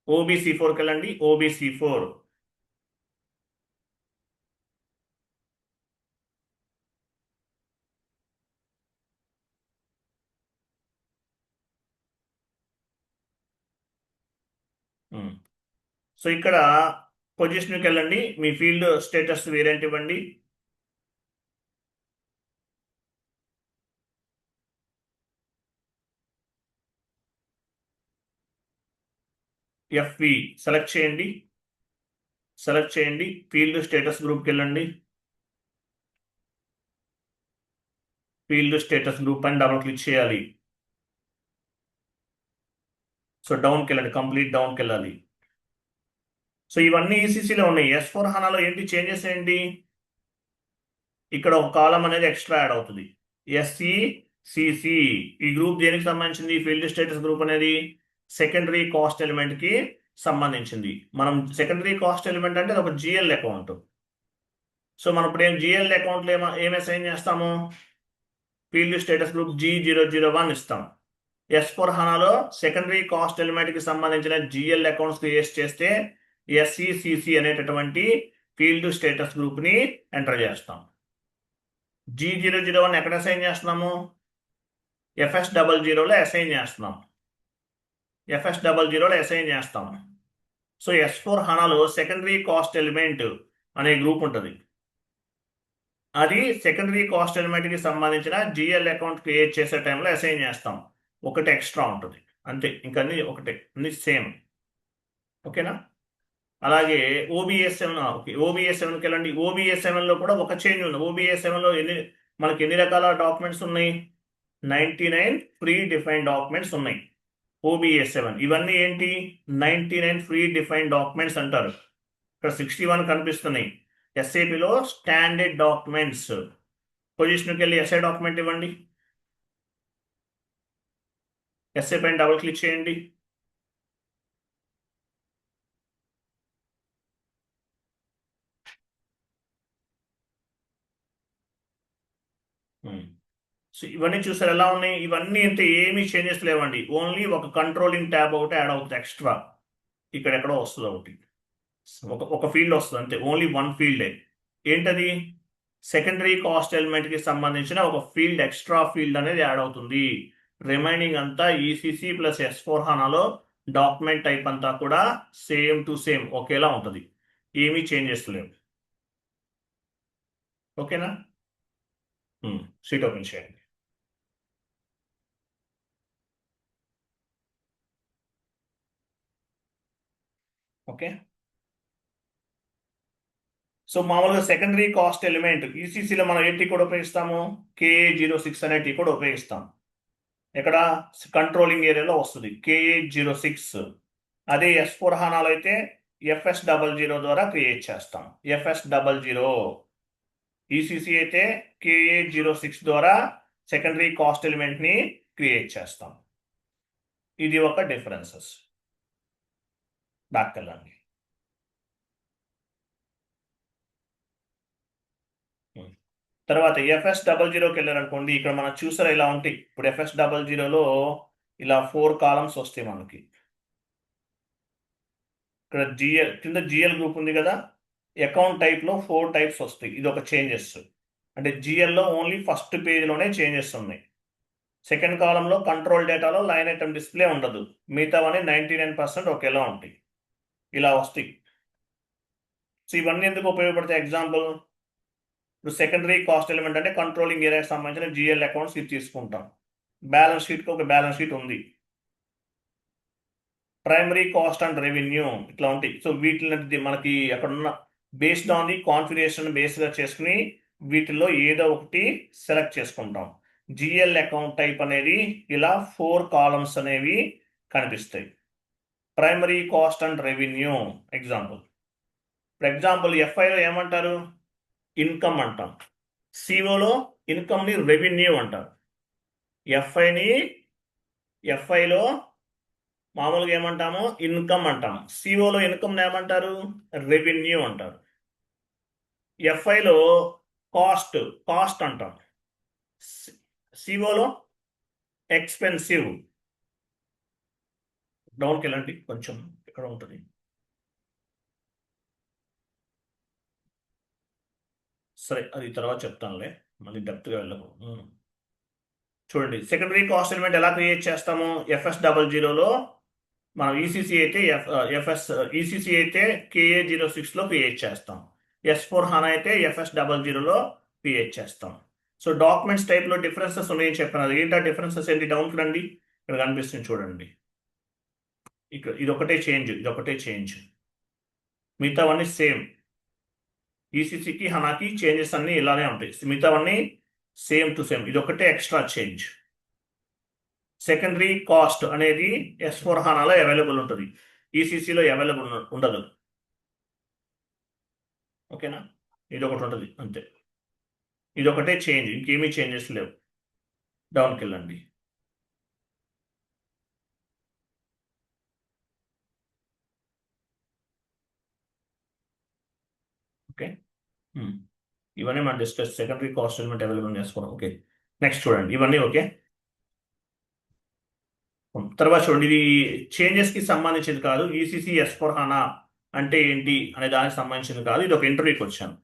OB4కి వెళ్ళండి. OB4 సో ఇక్కడ పొజిషన్కి వెళ్ళండి, మీ ఫీల్డ్ స్టేటస్ వేరియంట్ ఇవ్వండి. ఎఫ్వి సెలెక్ట్ చేయండి. ఫీల్డ్ స్టేటస్ గ్రూప్కి వెళ్ళండి. ఫీల్డ్ స్టేటస్ గ్రూప్ అని డబుల్ క్లిక్ చేయాలి. సో డౌన్కి వెళ్ళండి, కంప్లీట్ డౌన్కి వెళ్ళాలి. సో ఇవన్నీ ఈసీసీలో ఉన్నాయి. S4 హనాలో ఏంటి చేంజెస్ ఏంటి? ఇక్కడ ఒక కాలం అనేది ఎక్స్ట్రా యాడ్ అవుతుంది. SECC ఈ గ్రూప్ దేనికి సంబంధించింది? ఫీల్డ్ స్టేటస్ గ్రూప్ అనేది సెకండరీ కాస్ట్ ఎలిమెంట్ కి సంబంధించింది. మనం సెకండరీ కాస్ట్ ఎలిమెంట్ అంటే ఒక జిఎల్ అకౌంట్. సో మనం ఇప్పుడు జిఎల్ అకౌంట్లో ఏం అసైన్ చేస్తాము? ఫీల్డ్ స్టేటస్ గ్రూప్ G001 ఇస్తాం. S4 హనాలో సెకండరీ కాస్ట్ ఎలిమెంట్ కి సంబంధించిన జిఎల్ అకౌంట్స్ క్రియేట్ చేస్తే SECC అనేటటువంటి ఫీల్డ్ స్టేటస్ గ్రూప్ ని ఎంటర్ చేస్తాం. G001 ఎక్కడ అసైన్ చేస్తున్నాము? FS00లో అసైన్ చేస్తున్నాం. FS00లో అసైన్ చేస్తాం. సో S4 హనాలో సెకండరీ కాస్ట్ ఎలిమెంట్ అనే గ్రూప్ ఉంటుంది. అది సెకండరీ కాస్ట్ ఎలిమెంట్ కి సంబంధించిన జిఎల్ అకౌంట్ క్రియేట్ చేసే టైంలో అసైన్ చేస్తాం. ఒకటి ఎక్స్ట్రా ఉంటుంది అంతే, ఇంకా అన్ని ఒకటే, అన్ని సేమ్. ఓకేనా? అలాగే OBS7కి వెళ్ళండి. OBS7లో కూడా ఒక చేంజ్ ఉంది. OBS7లో మనకి ఎన్ని రకాల డాక్యుమెంట్స్ ఉన్నాయి? 99 ఫ్రీ డిఫైన్ డాక్యుమెంట్స్ ఉన్నాయి. OBS7 ఇవన్నీ ఏంటి? 99 ఫ్రీ డిఫైన్ డాక్యుమెంట్స్ అంటారు. ఇక్కడ 61 కనిపిస్తున్నాయి. SAPలో స్టాండర్డ్ డాక్యుమెంట్స్. పొజిషన్కి వెళ్ళి ఎస్ఐ డాక్యుమెంట్ ఇవ్వండి. ఎస్ఐ పైన డబుల్ క్లిక్ చేయండి. సో ఇవన్నీ చూసారు ఎలా ఉన్నాయి? ఇవన్నీ అంటే ఏమీ చేంజెస్ లేవండి. ఓన్లీ ఒక కంట్రోలింగ్ ట్యాబ్ ఒకటి యాడ్ అవుతుంది ఎక్స్ట్రా. ఇక్కడ ఎక్కడో వస్తుంది ఒకటి, ఒక ఫీల్డ్ వస్తుంది అంతే. ఓన్లీ వన్ ఫీల్డే. ఏంటది? సెకండరీ కాస్ట్ ఎలిమెంట్ కి సంబంధించిన ఒక ఫీల్డ్, ఎక్స్ట్రా ఫీల్డ్ అనేది యాడ్ అవుతుంది. రిమైనింగ్ అంతా ఈసీసీ ప్లస్ S4 హనాలో డాక్యుమెంట్ టైప్ అంతా కూడా సేమ్ టు సేమ్ ఒకేలా ఉంటుంది. ఏమీ చేంజెస్ లేవు. ఓకేనా? షీట్ ఓపెన్ చేయండి. ఓకే. సో మామూలుగా సెకండరీ కాస్ట్ ఎలిమెంట్ ఈసీసీలో మనం ఏ టీ కోడ్ ఉపయోగిస్తాము? KA06 అనే టీ కోడ్ ఉపయోగిస్తాం. ఇక్కడ కంట్రోలింగ్ ఏరియాలో వస్తుంది KA06. అదే S4 హనాలో అయితే FS00 ద్వారా క్రియేట్ చేస్తాం. FS00. ఈసీసీ అయితే KA06 ద్వారా సెకండరీ కాస్ట్ ఎలిమెంట్ ని క్రియేట్ చేస్తాం. ఇది ఒక డిఫరెన్సెస్. బ్యాక్ వెళ్ళండి. తర్వాత FS00కి వెళ్ళారనుకోండి, ఇక్కడ మనం చూసారా ఇలా ఉంటాయి. ఇప్పుడు FS00లో ఇలా 4 కాలమ్స్ వస్తాయి మనకి. ఇక్కడ కింద జిఎల్ గ్రూప్ ఉంది కదా, అకౌంట్ టైప్లో 4 టైప్స్ వస్తాయి. ఇది ఒక చేంజెస్. అంటే జిఎల్లో ఓన్లీ ఫస్ట్ పేజ్లోనే చేంజెస్ ఉన్నాయి. సెకండ్ కాలంలో కంట్రోల్ డేటాలో లైన్ ఐటమ్ డిస్ప్లే ఉండదు. మిగతావన్నీ 99% ఒకేలా ఉంటాయి. ఇలా వస్తాయి. సో ఇవన్నీ ఎందుకు ఉపయోగపడతాయి? ఎగ్జాంపుల్, ఇప్పుడు సెకండరీ కాస్ట్ ఎలిమెంట్ అంటే కంట్రోలింగ్ ఏరియాకి సంబంధించిన జిఎల్ అకౌంట్స్ ఇది తీసుకుంటాం. బ్యాలెన్స్ షీట్కి ఒక బ్యాలెన్స్ షీట్ ఉంది. ప్రైమరీ కాస్ట్ అండ్ రెవెన్యూ ఇట్లా ఉంటాయి. సో వీటిని మనకి అక్కడ ఉన్న బేస్డ్ ఆన్ ది కాన్ఫిగరేషన్ బేస్గా చేసుకుని వీటిల్లో ఏదో ఒకటి సెలెక్ట్ చేసుకుంటాం. జిఎల్ అకౌంట్ టైప్ అనేది ఇలా 4 కాలమ్స్ అనేవి కనిపిస్తాయి. Primary cost and revenue example. ఇప్పుడు ఎగ్జాంపుల్ FIలో ఏమంటారు? ఇన్కమ్ అంటాం. సిఓలో ఇన్కమ్ని రెవెన్యూ అంటారు. FIలో మామూలుగా ఏమంటాము? ఇన్కమ్ అంటాం. సిఓలో ఇన్కమ్ ఏమంటారు? రెవెన్యూ అంటారు. FIలో కాస్ట్ అంటాం. సిఓలో ఎక్స్పెన్సివ్. డౌన్కి వెళ్ళండి కొంచెం, ఇక్కడ ఉంటుంది. సరే, అది తర్వాత చెప్తానులే, మళ్ళీ డెప్త్గా వెళ్ళము. చూడండి, సెకండరీ కాస్ట్ ఎలిమెంట్ ఎలా క్రియేట్ చేస్తాము? FS00లో మనం ఈసీసీ అయితే ఎఫ్ఎస్ ఈసీసీ అయితే KA06లో క్రియేట్ చేస్తాం. S4 HANA అయితే FS00లో క్రియేట్ చేస్తాం. సో డాక్యుమెంట్స్ టైప్లో డిఫరెన్సెస్ ఉన్నాయని చెప్పాను. అది ఏంటా డిఫరెన్సెస్ ఏంటి? డౌన్కి రండి, ఇక్కడ కనిపిస్తుంది చూడండి. ఇక్కడ ఇదొకటే చేంజ్, మిగతావన్నీ సేమ్. ఈసీసీకి హనాకి చేంజెస్ అన్ని ఇలానే ఉంటాయి, మిగతావన్నీ సేమ్ టు సేమ్. ఇదొకటే ఎక్స్ట్రా చేంజ్. సెకండరీ కాస్ట్ అనేది S4 HANAలో అవైలబుల్ ఉంటుంది, ఈసీసీలో అవైలబుల్ ఉండదు. ఓకేనా? ఇది ఒకటి ఉంటుంది అంతే. ఇది ఒకటే చేంజ్, ఇంకేమీ చేంజెస్ లేవు. డౌన్కి వెళ్ళండి. ఓకే, ఇవన్నీ మనం discuss. Secondary cost element available చేసుకోవడం. ఓకే, నెక్స్ట్ చూడండి, ఇవన్నీ ఓకే. తర్వాత చూడండి, ఇది చేంజెస్ కి సంబంధించింది కాదు. ఈసీసీ S4 HANA అంటే ఏంటి అనే దానికి సంబంధించింది కాదు. ఇది ఒక ఇంటర్వ్యూకి వచ్చాను.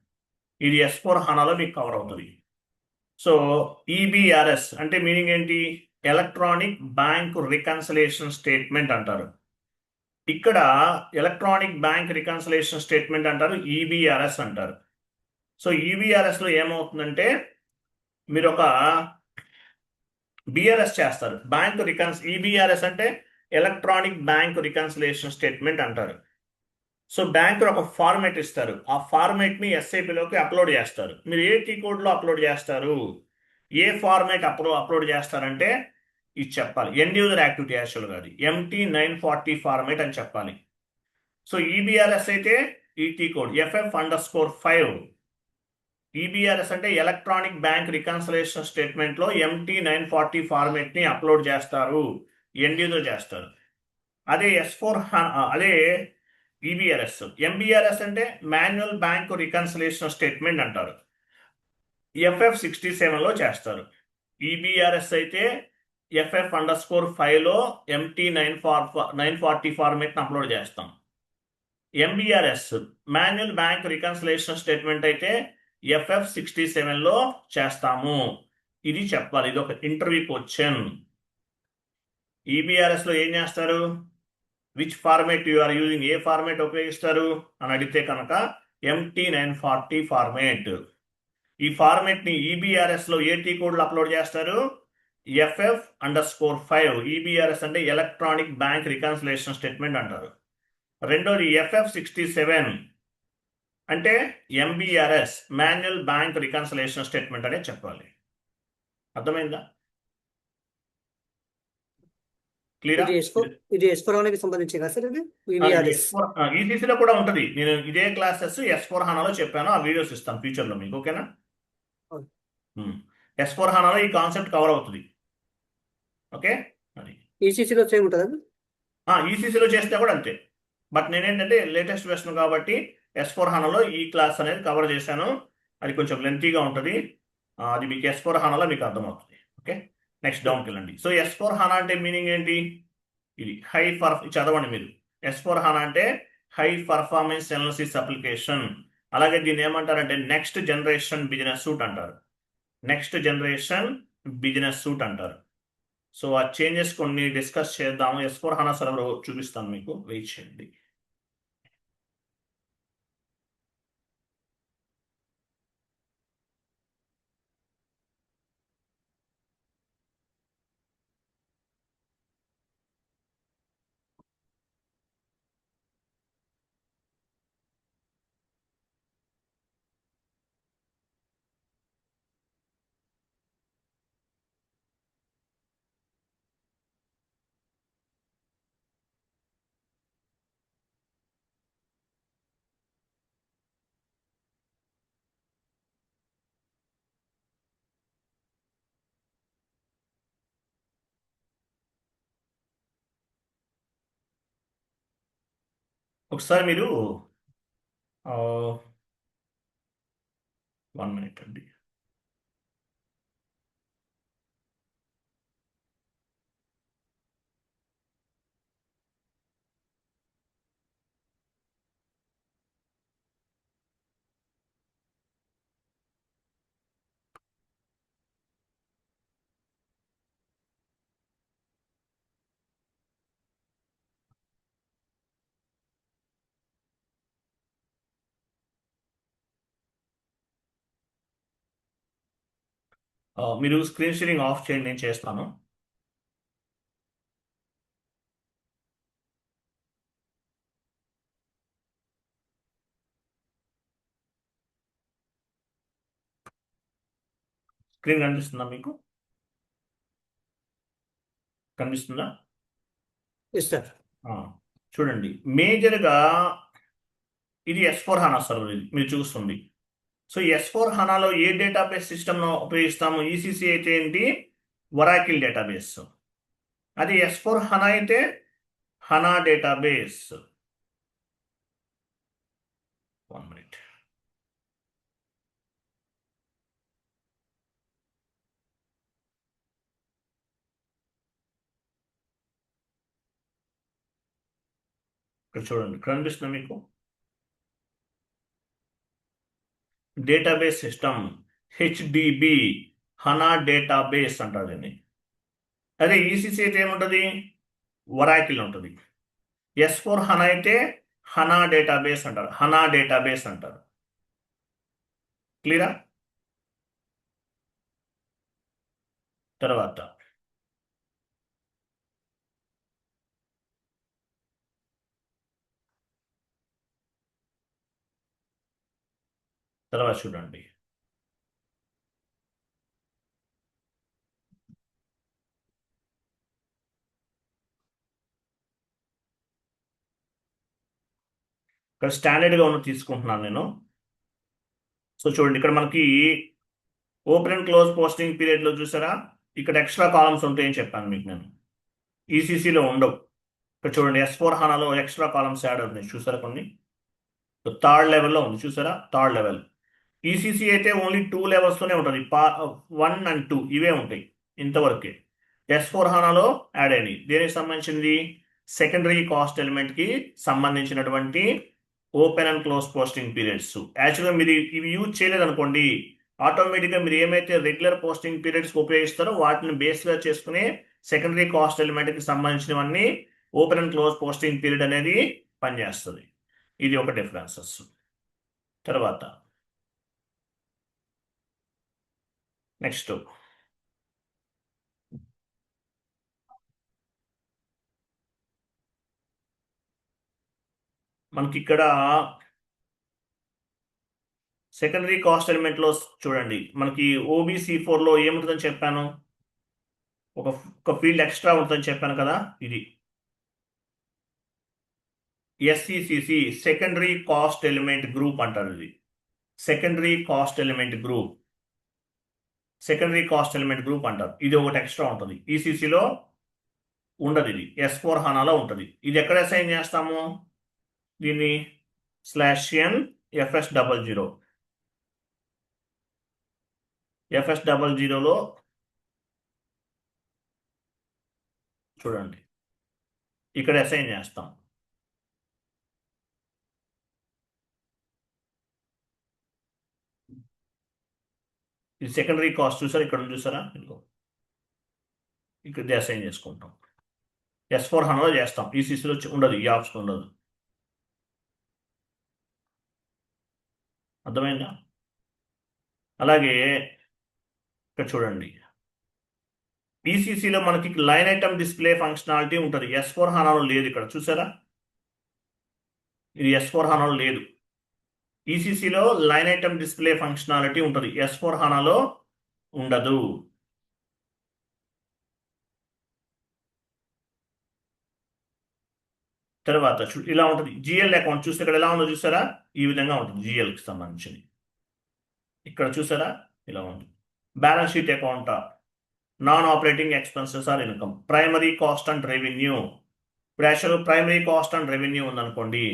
ఇది S4 HANAలో మీకు కవర్ అవుతుంది. సో ఈబిఆర్ఎస్ అంటే మీనింగ్ ఏంటి? ఎలక్ట్రానిక్ బ్యాంక్ రికన్సిలేషన్ స్టేట్మెంట్ అంటారు. ఇక్కడ ఎలక్ట్రానిక్ బ్యాంక్ రికన్సిలేషన్ స్టేట్మెంట్ అంటారు, ఈబిఆర్ఎస్ అంటారు. సో ఈబిఆర్ఎస్ లో ఏమవుతుందంటే, మీరు ఒక బిఆర్ఎస్ చేస్తారు, ఈబిఆర్ఎస్ అంటే ఎలక్ట్రానిక్ బ్యాంక్ రికన్సిలేషన్ స్టేట్మెంట్ అంటారు. సో బ్యాంకులు ఒక ఫార్మేట్ ఇస్తారు, ఆ ఫార్మేట్ ని ఎస్ఐపిలోకి అప్లోడ్ చేస్తారు. మీరు ఏ టీ కోడ్ లో అప్లోడ్ చేస్తారు, ఏ ఫార్మేట్ అప్లోడ్ చేస్తారంటే ఇది చెప్పాలి. ఎండ్ యూజర్ యాక్టివిటీ యాక్చువల్గా అది MT940 ఫార్మేట్ అని చెప్పాలి. సో ఈబిఆర్ఎస్ అయితే ఈ టీ కోడ్ FF_5. ఈబిఆర్ఎస్ అంటే ఎలక్ట్రానిక్ బ్యాంక్ రికన్సిలేషన్ స్టేట్మెంట్ లో MT940 ఫార్మేట్ ని అప్లోడ్ చేస్తారు, ఎండ్ యూజర్ చేస్తారు. అదే అదే ఈబిఆర్ఎస్. ఎంబిఆర్ఎస్ అంటే మాన్యువల్ బ్యాంక్ రికన్సిలేషన్ స్టేట్మెంట్ అంటారు, FF67లో చేస్తారు. ఈబిఆర్ఎస్ అయితే FF_5లో MT940 ఫార్మేట్ని అప్లోడ్ చేస్తాం. ఎంబిఆర్ఎస్ మాన్యువల్ బ్యాంక్ రికన్సిలేషన్ స్టేట్మెంట్ అయితే FF67లో చేస్తాము. ఇది చెప్పాలి, ఇది ఒక ఇంటర్వ్యూ క్వశ్చన్. ఈబిఆర్ఎస్ లో ఏం చేస్తారు, which format you are using, ఏ ఫార్మేట్ ఉపయోగిస్తారు అని అడిగితే కనుక MT940 ఫార్మేట్. ఈ ఫార్మేట్ ని ఈబిఆర్ఎస్ లో ఏ టీ కోడ్లు అప్లోడ్ చేస్తారు, FF_5. ఈబిఆర్ఎస్ అంటే ఎలక్ట్రానిక్ బ్యాంక్ రికన్సిలేషన్ స్టేట్మెంట్ అంటారు. రెండోది FF67 అంటే ఎంబిఆర్ఎస్ మాన్యువల్ బ్యాంక్ రికన్సిలేషన్ స్టేట్మెంట్ అనే చెప్పాలి. అర్థమైందా? క్లియరా? ఇది S4 HANAకి సంబంధించి కదా సార్? ఇది ఈసీసీలో కూడా ఉంటుంది. నేను ఇదే క్లాసెస్ S4 HANAలో చెప్పాను, ఆ వీడియోస్ ఇస్తాను ఫ్యూచర్ లో మీకు. ఓకేనా? S4 HANAలో ఈ కాన్సెప్ట్ కవర్ అవుతుంది. ఓకే, అది ఈసీసీలో సేమ్ ఉంటుందా? ఈసీసీలో చేస్తే కూడా అంతే. బట్ నేనేంటంటే లేటెస్ట్ వెర్షన్ కాబట్టి S4 HANAలో ఈ క్లాస్ అనేది కవర్ చేశాను. అది కొంచెం లెంతీగా ఉంటుంది, అది మీకు S4 HANAలో మీకు అర్థమవుతుంది. ఓకే, నెక్స్ట్ డౌన్కి వెళ్ళండి. సో S4 HANA అంటే మీనింగ్ ఏంటి? ఇది చదవండి మీరు. S4 HANA అంటే హై పర్ఫార్మెన్స్ ఎనాలిసిస్ అప్లికేషన్. అలాగే దీన్ని ఏమంటారంటే నెక్స్ట్ జనరేషన్ బిజినెస్ సూట్ అంటారు. నెక్స్ట్ జనరేషన్ బిజినెస్ సూట్ అంటారు. సో ఆ చేంజెస్ కొన్ని డిస్కస్ చేద్దాము. S4 HANA సర్వర్ చూపిస్తాను మీకు, వెయిట్ చేయండి. ఒకసారి మీరు 1 మినిట్ అండి. మీరు స్క్రీన్ షేరింగ్ ఆఫ్ చేయండి, నేను చేస్తాను. స్క్రీన్ కనిపిస్తుందా మీకు? కనిపిస్తుందా? Yes sir. ఆ, చూడండి, మేజర్గా ఇది S4 HANA సర్వర్, ఇది మీరు చూస్తుంది. సో S4 HANAలో ఏ డేటాబేస్ సిస్టమ్ ఉపయోగిస్తాము? ఈసీసీ అయితే ఏంటి? వరాకిల్ డేటాబేస్. అది S4 HANA అయితే హనా డేటాబేస్. 1 మినిట్. ఇక్కడ చూడండి, ఇక్కడ కనిపిస్తుంది మీకు డేటాబేస్ సిస్టమ్ హెచ్డిబి హనా డేటాబేస్ అంటారు దీన్ని. అదే ఈసీసీ అయితే ఏముంటుంది? వరాకిల్ ఉంటుంది. S4 HANA అయితే హనా డేటాబేస్ అంటారు, హనా డేటాబేస్ అంటారు. క్లియరా? తర్వాత తర్వాత చూడండి, ఇక్కడ స్టాండర్డ్గా ఉన్న తీసుకుంటున్నాను నేను. సో చూడండి, ఇక్కడ మనకి ఓపెన్ అండ్ క్లోజ్ పోస్టింగ్ పీరియడ్లో చూసారా, ఇక్కడ ఎక్స్ట్రా కాలమ్స్ ఉంటాయని చెప్పాను మీకు నేను. ఈసీసీలో ఉండవు. ఇక్కడ చూడండి, S4 HANAలో ఎక్స్ట్రా కాలమ్స్ యాడ్ అవుతున్నాయి చూసారా కొన్ని. థర్డ్ లెవెల్లో ఉంది చూసారా, థర్డ్ లెవెల్. ఈసీసీ అయితే ఓన్లీ 2 లెవెల్స్తోనే ఉంటుంది, 1 and 2 ఇవే ఉంటాయి ఇంతవరకే. S4 HANAలో యాడ్ అయినాయి. దేనికి సంబంధించింది? సెకండరీ కాస్ట్ ఎలిమెంట్కి సంబంధించినటువంటి open and close posting periods. యాక్చువల్గా మీరు ఇవి యూజ్ చేయలేదనుకోండి, ఆటోమేటిక్గా మీరు ఏమైతే రెగ్యులర్ పోస్టింగ్ పీరియడ్స్ ఉపయోగిస్తారో వాటిని బేస్గా చేసుకునే సెకండరీ కాస్ట్ ఎలిమెంట్కి సంబంధించినవన్నీ open and close posting period అనేది పనిచేస్తుంది. ఇది ఒక డిఫరెన్సెస్. తర్వాత నెక్స్ట్ మనకి ఇక్కడ సెకండరీ కాస్ట్ ఎలిమెంట్లో చూడండి, మనకి OBC4లో ఏముంటుందని చెప్పాను? ఒక ఫీల్డ్ ఎక్స్ట్రా ఉంటుందని చెప్పాను కదా, ఇది SCCC secondary cost element group అంటారు. ఇది secondary cost element group, secondary cost element group అంటారు. ఇది ఒకటి ఎక్స్ట్రా ఉంటుంది, ఈసీసీలో ఉండదు. ఇది S4 HANAలో ఉంటుంది. ఇది ఎక్కడ అసైన్ చేస్తాము? దీన్ని /n FS00 FS00లో చూడండి, ఇక్కడ అసైన్ చేస్తాం. ఇది సెకండరీ కాస్ట్ చూసారా, ఇక్కడ చూసారా, ఇక్కడ అసైన్ చేసుకుంటాం. S4 HANAలో చేస్తాం, ఈసీసీలో ఉండదు, ఈ ఆప్షన్ ఉండదు. అర్థమైందా? అలాగే ఇక్కడ చూడండి, ఈసీసీలో మనకి లైన్ ఐటమ్ డిస్ప్లే ఫంక్షనాలిటీ ఉంటుంది, S4 HANAలో లేదు. ఇక్కడ చూసారా, ఇది S4 HANAలో లేదు. ఈసీసీలో లైన్ ఐటమ్ డిస్ప్లే ఫంక్షనాలిటీ ఉంటుంది, S4 HANAలో ఉండదు. తర్వాత ఇలా ఉంటుంది. జిఎల్ అకౌంట్ చూస్తే ఇక్కడ ఎలా ఉందో చూసారా, ఈ విధంగా ఉంటుంది. జిఎల్కి సంబంధించింది ఇక్కడ చూసారా, ఇలా ఉంటుంది. Balance sheet account, non operating expenses or income, primary cost and revenue. ఇప్పుడు actual primary cost and revenue ఉందనుకోండి,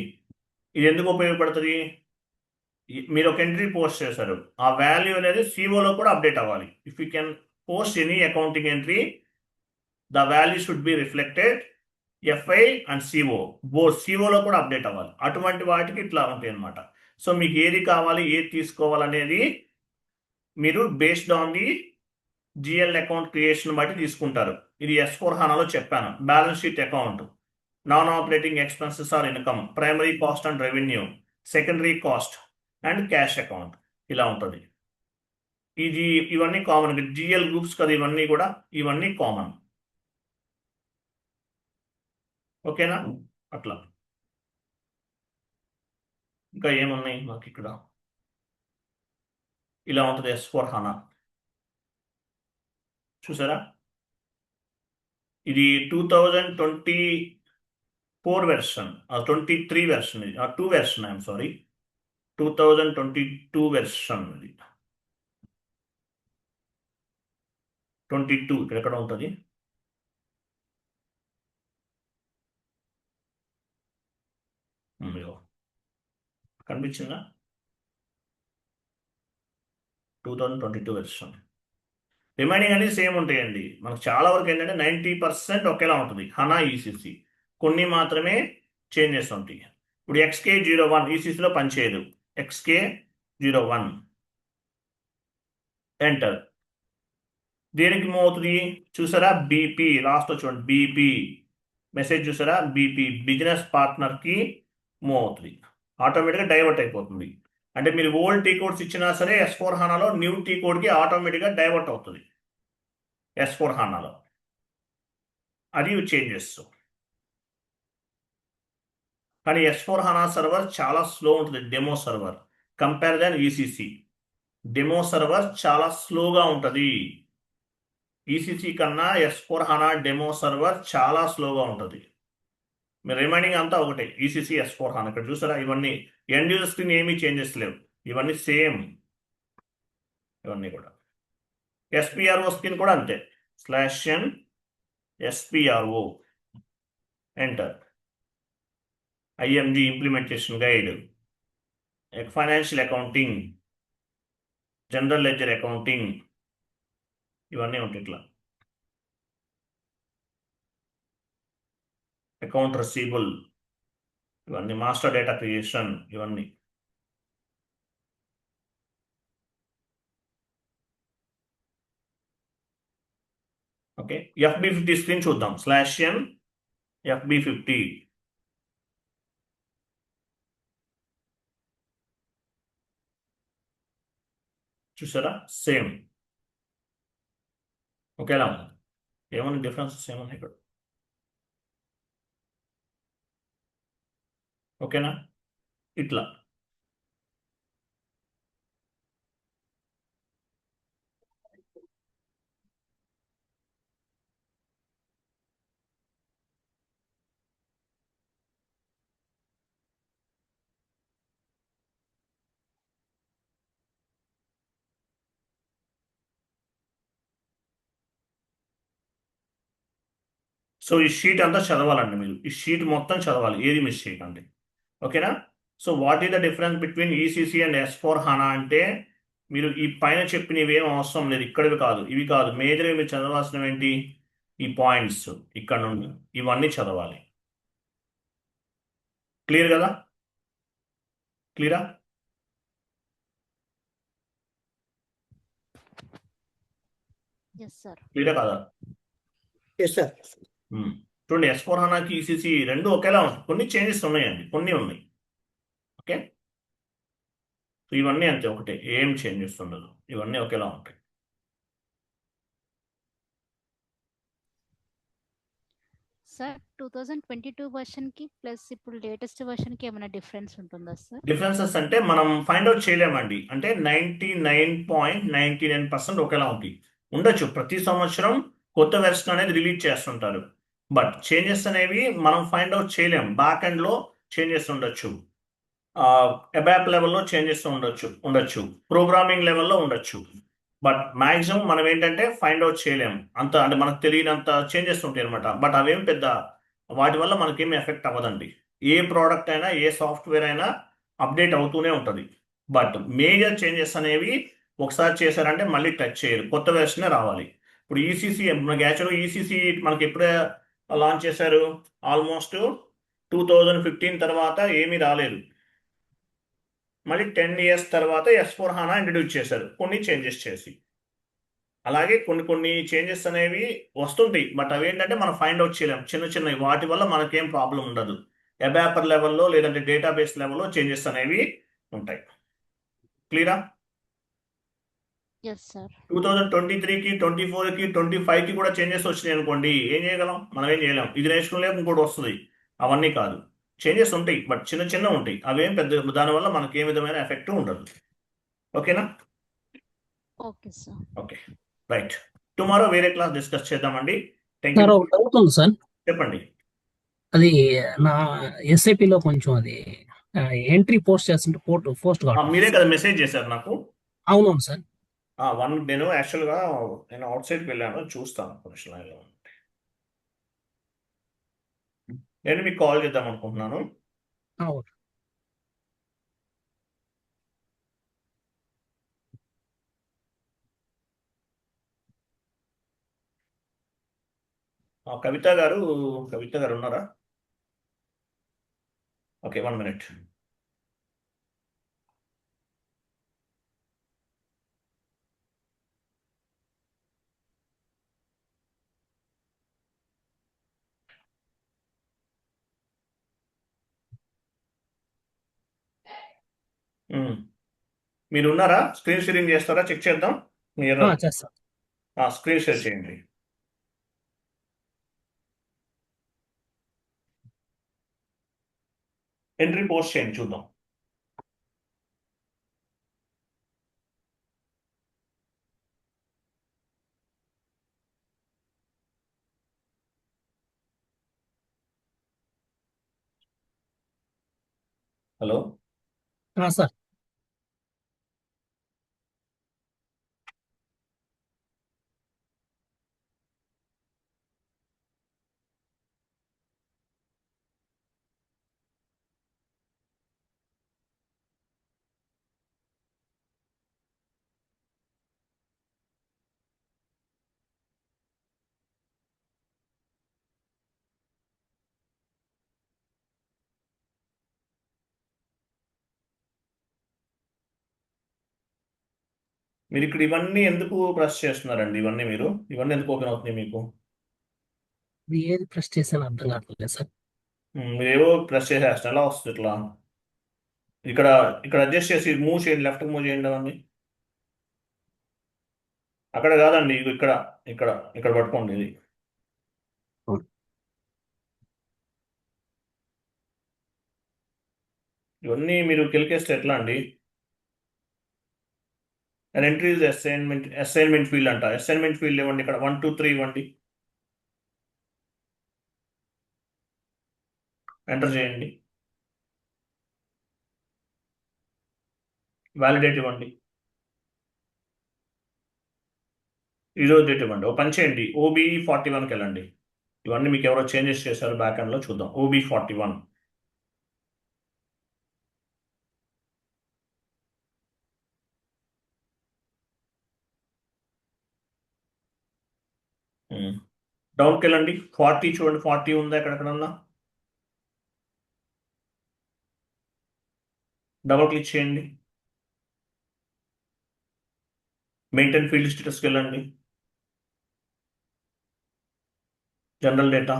ఇది ఎందుకు ఉపయోగపడుతుంది? మీరు ఒక ఎంట్రీ పోస్ట్ చేశారు, ఆ వాల్యూ అనేది సిఓలో కూడా అప్డేట్ అవ్వాలి. If you can post any accounting entry, the value should be reflected FI and CO, both సిఓలో కూడా అప్డేట్ అవ్వాలి. అటువంటి వాటికి ఇట్లా ఉంటాయి అనమాట. సో మీకు ఏది కావాలి, ఏది తీసుకోవాలనేది మీరు based on the GL account creation బట్టి తీసుకుంటారు. ఇది S4 HANAలో చెప్పాను. Balance sheet account, non operating expenses or income, primary cost and revenue, secondary cost and cash account, ఇలా ఉంటుంది. ఇది ఇవన్నీ కామన్, జిఎల్ గ్రూప్స్ కదా ఇవన్నీ కూడా, ఇవన్నీ కామన్. ఓకేనా? అట్లా ఇంకా ఏమున్నాయి మాకు ఇక్కడ, ఇలా ఉంటుంది S4 HANA. చూసారా, ఇది 2024 వెర్షన్, 23 వెర్షన్, ఇది 2 వెర్షన్, ఐఎమ్ సారీ, 2022 వెర్షన్. ఇది 22 ఇక్కడ ఎక్కడ ఉంటుంది, ఇదిగో. కనిపించిందా? 2022 వెర్షన్. రిమైనింగ్ అనేది సేమ్ ఉంటాయండి. మనకు చాలా వరకు ఏంటంటే 90% ఒకేలా ఉంటుంది హనా ఈసీసీ, కొన్ని మాత్రమే చేంజెస్ ఉంటాయి. ఇప్పుడు XK01 ఈసీసీలో పనిచేయదు. XK01 enter. దేనికి మూవ్ అవుతుంది చూసారా, బీపీ లాస్ట్ చూడండి, బీపీ మెసేజ్ చూసారా, బీపీ బిజినెస్ పార్ట్నర్కి మూవ్ అవుతుంది, ఆటోమేటిక్గా డైవర్ట్ అయిపోతుంది. అంటే మీరు ఓల్డ్ టీ కోడ్స్ ఇచ్చినా సరే S4 HANAలో న్యూ టీ కోడ్కి ఆటోమేటిక్గా డైవర్ట్ అవుతుంది S4 HANAలో. అది చేంజెస్. కానీ S4 HANA సర్వర్ చాలా స్లో ఉంటుంది, డెమో సర్వర్ కంపేర్ దాన్ ఈసీసీ. డెమో సర్వర్ చాలా స్లోగా ఉంటుంది. ఈసీసీ కన్నా S4 HANA డెమో సర్వర్ చాలా స్లోగా ఉంటుంది. మీరు రిమైనింగ్ అంతా ఒకటే, ఈసీసీ S4 HANA. ఇక్కడ చూసారా, ఇవన్నీ ఎండ్ యూజర్ స్క్రీన్ ఏమీ చేంజెస్ లేవు, ఇవన్నీ సేమ్. ఇవన్నీ కూడా SPRO స్క్రీన్ కూడా అంతే, /n SPRO enter. IMG implementation guide, financial accounting, general ledger accounting, ఇవన్నీ ఉంటాయి. ఇట్లా అకౌంట్ రిసీవబుల్, ఇవన్నీ మాస్టర్ డేటా క్రియేషన్, ఇవన్నీ. ఓకే, FB50 స్క్రీన్ చూద్దాం, /n FB50. చూసారా, సేమ్ ఒకేలా ఉంది. ఏమైనా డిఫరెన్సెస్ ఏమన్నా ఇక్కడ? ఓకేనా? ఇట్లా సో ఈ షీట్ అంతా చదవాలండి మీరు, ఈ షీట్ మొత్తం చదవాలి, ఏది మిస్ చేయకండి. ఓకేనా? So what is the difference between ECC and S4 HANA అంటే, మీరు ఈ పైన చెప్పినవి ఏం అవసరం లేదు, ఇక్కడివి కాదు, ఇవి కాదు, మేజర్గా మీరు చదవాల్సినవి ఏంటి, ఈ పాయింట్స్ ఇక్కడ నుండి ఇవన్నీ చదవాలి. క్లియర్ కదా? క్లియరా? Yes, sir. క్లియరా కాదా? Yes, sir. చూడండి, S4 HANAకి ఈసీసీ రెండు ఒకేలా ఉంటాయి, కొన్ని చేంజెస్ ఉన్నాయండి, కొన్ని ఉన్నాయి. ఓకే, సో ఇవన్నీ అంతే ఒకటే, ఏం చేంజెస్ ఉండదు, ఇవన్నీ ఒకేలా ఉంటాయి. సార్ 2022 వర్షన్ కి ప్లస్ ఇప్పుడు లేటెస్ట్ వర్షన్ కి ఏమైనా డిఫరెన్స్ ఉంటుందా సార్? డిఫరెన్సెస్ అంటే మనం ఫైండ్ అవుట్ చేయలేమండి, అంటే 99.99% ఒకేలా ఉంటాయి. ఉండొచ్చు, ప్రతి సంవత్సరం కొత్త వెర్షన్ అనేది రిలీజ్ చేస్తుంటారు, బట్ చేంజెస్ అనేవి మనం ఫైండ్ అవుట్ చేయలేం. బ్యాక్ ఎండ్లో చేంజెస్ ఉండొచ్చు, అబాప్ లెవెల్లో చేంజెస్ ఉండొచ్చు, ప్రోగ్రామింగ్ లెవెల్లో ఉండొచ్చు, బట్ మ్యాక్సిమం మనం ఏంటంటే ఫైండ్ అవుట్ చేయలేం అంత, అంటే మనకు తెలియనంత చేంజెస్ ఉంటాయి అనమాట. బట్ అవేం పెద్ద, వాటి వల్ల మనకేమి ఎఫెక్ట్ అవ్వదండి. ఏ ప్రోడక్ట్ అయినా, ఏ సాఫ్ట్వేర్ అయినా అప్డేట్ అవుతూనే ఉంటుంది. బట్ మేజర్ చేంజెస్ అనేవి ఒకసారి చేశారంటే మళ్ళీ టచ్ చేయరు, కొత్త వెర్షనే రావాలి. ఇప్పుడు ఈసీసీ, మనకి యాక్చువల్గా ఈసీసీ మనకి ఎప్పుడే లాంచ్ చేశారు, ఆల్మోస్ట్ 2015 తర్వాత ఏమీ రాలేదు. మళ్ళీ 10 years తర్వాత S4 HANA ఇంట్రడ్యూస్ చేశారు, కొన్ని చేంజెస్ చేసి. అలాగే కొన్ని చేంజెస్ అనేవి వస్తుంటాయి, బట్ అవి ఏంటంటే మనం ఫైండ్ అవుట్ చేయలేం, చిన్న చిన్నవి, వాటి వల్ల మనకేం ప్రాబ్లం ఉండదు. అబాపర్ లెవెల్లో లేదంటే డేటాబేస్ లెవెల్లో చేంజెస్ అనేవి ఉంటాయి. క్లియరా? Yes sir. 2023కి 24కి 25కి కూడా చేంజెస్ వచ్చినాయి అనుకోండి, ఏం చేయగలం? మనం ఏం చేయలేం. ఇది నేర్చుకోలేము, ఇంకోటి వస్తుంది. అవన్నీ కాదు, చేంజెస్ ఉంటాయి, బట్ చిన్న చిన్న ఉంటాయి. అవేం పెద్ద, దానివల్ల మనకి ఏ విధమైన ఎఫెక్ట్ ఉండదు. ఓకేనా? Okay sir. Okay, right. Tomorrow వేరే క్లాస్ డిస్కస్ చేద్దామండి. Thank you. సార్ ఒక డౌట్ ఉంది సార్. చెప్పండి. అది నా ఎస్ఐపిలో కొంచెం అది ఎంట్రీ పోస్ట్ చేస్తుంటే పోస్ట్ మీరే కావట్లేదు. కదా మెసేజ్ చేశారు నాకు. అవునవును సార్. నేను యాక్చువల్గా నేను అవుట్ సైడ్కి వెళ్ళాను, చూస్తాను కొంచెం లైన్లో ఉండండి. నేను మీకు కాల్ చేద్దాం అనుకుంటున్నాను. ఓకే. కవిత గారు ఉన్నారా? Okay, 1 minute. మీరు ఉన్నారా? స్క్రీన్ షేరింగ్ చేస్తారా? చెక్ చేద్దాం. మీరు చేస్తాను. స్క్రీన్ షేర్ చేయండి. ఎంట్రీ పోస్ట్ చేయండి, చూద్దాం. హలో. సార్. మీరు ఇక్కడ ఇవన్నీ ఎందుకు ప్రెస్ చేస్తున్నారండి? ఇవన్నీ ఎందుకు ఓపెన్ అవుతున్నాయి మీకు? ఇది ఏది ప్రెస్ చేశాను అర్థం కావట్లేదు సార్. మీరు ఏవో ప్రెస్ చేసేస్తారు, ఎలా వస్తుంది ఇట్లా? ఇక్కడ ఇక్కడ అడ్జస్ట్ చేసి మూవ్ చేయండి, లెఫ్ట్ మూవ్ చేయండి అవన్నీ. అక్కడ కాదండి, ఇగో ఇక్కడ ఇక్కడ ఇక్కడ పట్టుకోండి ఇది. ఇవన్నీ మీరు కిలికేస్తే ఎట్లా అండి? ఎంట్రీస్ అసైన్మెంట్ ఫీల్డ్ అంట. అసైన్మెంట్ ఫీల్డ్ ఇవ్వండి, ఇక్కడ 1 2 3 ఇవ్వండి, ఎంటర్ చేయండి. వ్యాలిడేట్ ఇవ్వండి, ఈరోజు డేట్ ఇవ్వండి. ఓ పని చేయండి, OB41కి వెళ్ళండి. ఇవన్నీ మీకు ఎవరో చేంజెస్ చేశారు బ్యాక్ ఎండ్లో, చూద్దాం. OB41. డౌన్కి వెళ్ళండి, 40 చూడండి, 40 ఉందా ఎక్కడెక్కడన్నా? డబుల్ క్లిక్ చేయండి, మెయింటైన్ ఫీల్డ్ స్టేటస్కి వెళ్ళండి, జనరల్ డేటా,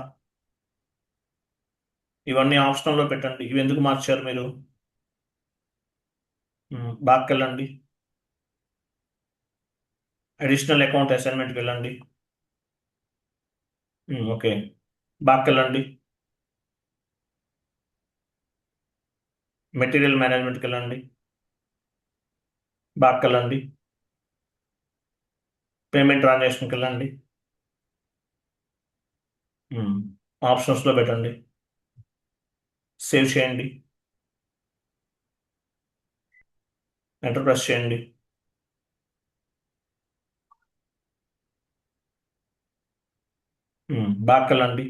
ఇవన్నీ ఆప్షనల్లో పెట్టండి. ఇవి ఎందుకు మార్చారు మీరు? బ్యాక్ వెళ్ళండి, అడిషనల్ అకౌంట్ అసైన్మెంట్కి వెళ్ళండి. ఓకే, బ్యాక్ వెళ్ళండి, మెటీరియల్ మేనేజ్మెంట్కి వెళ్ళండి, బ్యాక్ వెళ్ళండి, పేమెంట్ ట్రాన్సాక్షన్కి వెళ్ళండి, ఆప్షన్స్లో పెట్టండి, సేవ్ చేయండి, ఎంటర్ ప్రెస్ చేయండి. బ్యాక్ వెళ్ళండి,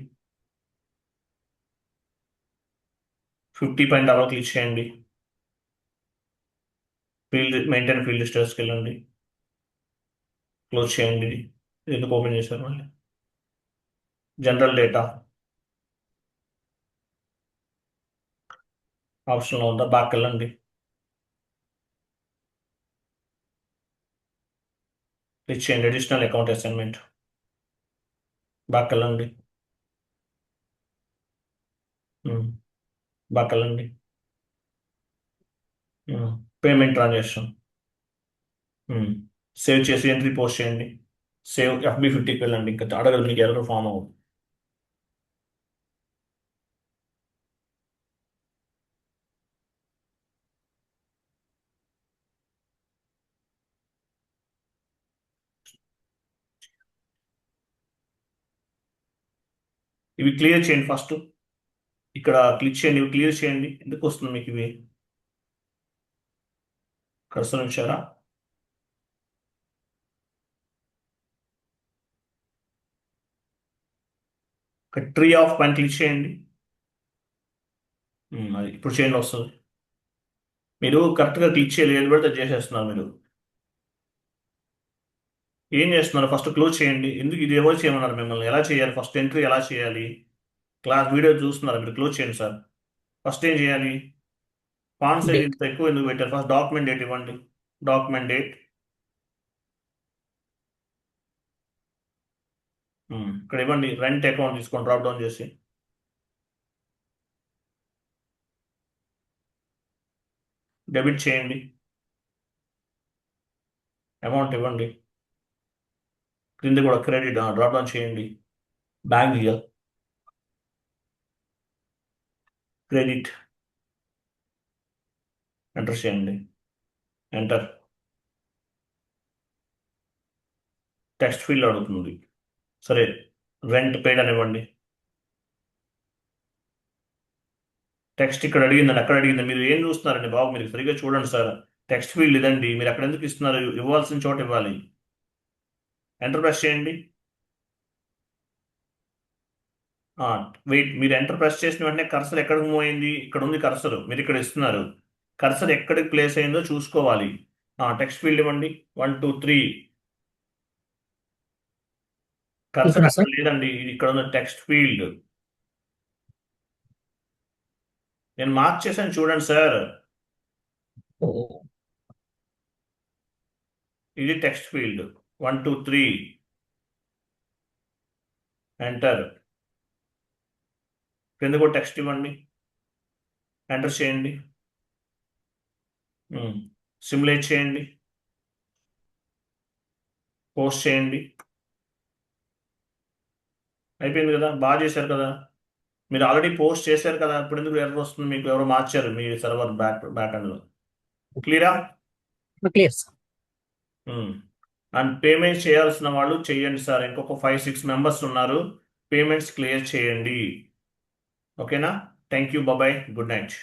50 పైన డబల్ క్లిక్ చేయండి, మెయింటైన్ ఫీల్డ్ స్టేటస్కి వెళ్ళండి, క్లోజ్ చేయండి. ఇది ఎందుకు ఓపెన్ చేశారు మళ్ళీ? జనరల్ డేటా ఆప్షన్లో ఉందా? బ్యాక్ వెళ్ళండి, క్లిక్ చేయండి, అడిషనల్ అకౌంట్ అసైన్మెంట్, బ్యాక్ వెళ్ళండి, బ్యాక్ వెళ్ళండి, పేమెంట్ ట్రాన్సాక్షన్, సేవ్ చేసి ఎంట్రీ పోస్ట్ చేయండి. సేవ్ FB50కి వెళ్ళండి. ఇంకా అడగదు, మీకు ఎర్రర్ ఫామ్ అవ్వదు. ఇవి క్లియర్ చేయండి ఫస్ట్. ఇక్కడ క్లిక్ చేయండి, ఇవి క్లియర్ చేయండి. ఎందుకు వస్తుంది మీకు ఇవి? కర్సర్ ఉంచారా? ట్రీ ఆఫ్ పైన క్లిక్ చేయండి. అది ఇప్పుడు చేయండి, వస్తుంది. మీరు కరెక్ట్గా క్లిక్ చేయలేదు, ఏది పడితే అది చేసేస్తున్నారు. మీరు ఏం చేస్తున్నారు? ఫస్ట్ క్లోజ్ చేయండి. ఎందుకు ఇది ఎవరు చేయమన్నారు మిమ్మల్ని? ఎలా చేయాలి? ఫస్ట్ ఎంట్రీ ఎలా చేయాలి? క్లాస్ వీడియో చూస్తున్నారు మీరు. క్లోజ్ చేయండి సార్. ఫస్ట్ ఏం చేయాలి? Font size date. ఇంత ఎక్కువ ఎందుకు పెట్టారు? ఫస్ట్ డాక్యుమెంట్ డేట్ ఇవ్వండి. డాక్యుమెంట్ డేట్ ఇక్కడ ఇవ్వండి. రెంట్ అకౌంట్ తీసుకోండి, డ్రాప్ డౌన్ చేసి. డెబిట్ చేయండి. అమౌంట్ ఇవ్వండి. క్రింద కూడా క్రెడిట్ డ్రాప్ డౌన్ చేయండి. బ్యాంక్ డీటెయిల్ క్రెడిట్ ఎంటర్ చేయండి. ఎంటర్. టెక్స్ట్ ఫీల్డ్ అడుగుతుంది. సరే, రెంట్ పేడ్ అని ఇవ్వండి. టెక్స్ట్ ఇక్కడ అడిగిందండి, అక్కడ అడిగింది. మీరు ఏం చూస్తున్నారండి బాబు? మీరు సరిగ్గా చూడండి సార్. టెక్స్ట్ ఫీల్డ్ ఇదండి. మీరు అక్కడ ఎందుకు ఇస్తున్నారు? ఇవ్వాల్సిన చోట ఇవ్వాలి. ఎంటర్ ప్రెస్ చేయండి. వెయిట్, మీరు ఎంటర్ ప్రెస్ చేసిన వెంటనే కర్సర్ ఎక్కడికి మూవ్ అయింది? ఇక్కడ ఉంది కర్సర్. మీరు ఇక్కడ ఇస్తున్నారు. కర్సర్ ఎక్కడికి ప్లేస్ అయిందో చూసుకోవాలి. టెక్స్ట్ ఫీల్డ్ ఇవ్వండి. 1 2 3. కర్సర్ ఇక్కడ అక్కడ సార్. లేదండి, ఇది ఇక్కడ ఉన్న టెక్స్ట్ ఫీల్డ్. నేను మార్క్ చేశాను చూడండి సార్. ఓ, ఇది టెక్స్ట్ ఫీల్డ్. 1 2 3. ఎంటర్. కింద కూడా టెక్స్ట్ ఇవ్వండి. ఎంటర్ చేయండి. సిమ్యులేట్ చేయండి. పోస్ట్ చేయండి. అయిపోయింది కదా? బాగా చేశారు కదా? మీరు ఆల్రెడీ పోస్ట్ చేశారు కదా, ఇప్పుడు ఎందుకు ఎర్రర్ వస్తుంది మీకు? ఎవరో మార్చారు మీ సర్వర్ బ్యాక్ ఎండ్లో. క్లియరా? Clear sir. అండ్ పేమెంట్ చేయాల్సిన వాళ్ళు చేయండి సార్. ఇంకొక 5 6 మెంబర్స్ ఉన్నారు. పేమెంట్స్ క్లియర్ చేయండి. ఓకేనా? థ్యాంక్ యూ, బాబాయ్, గుడ్ నైట్.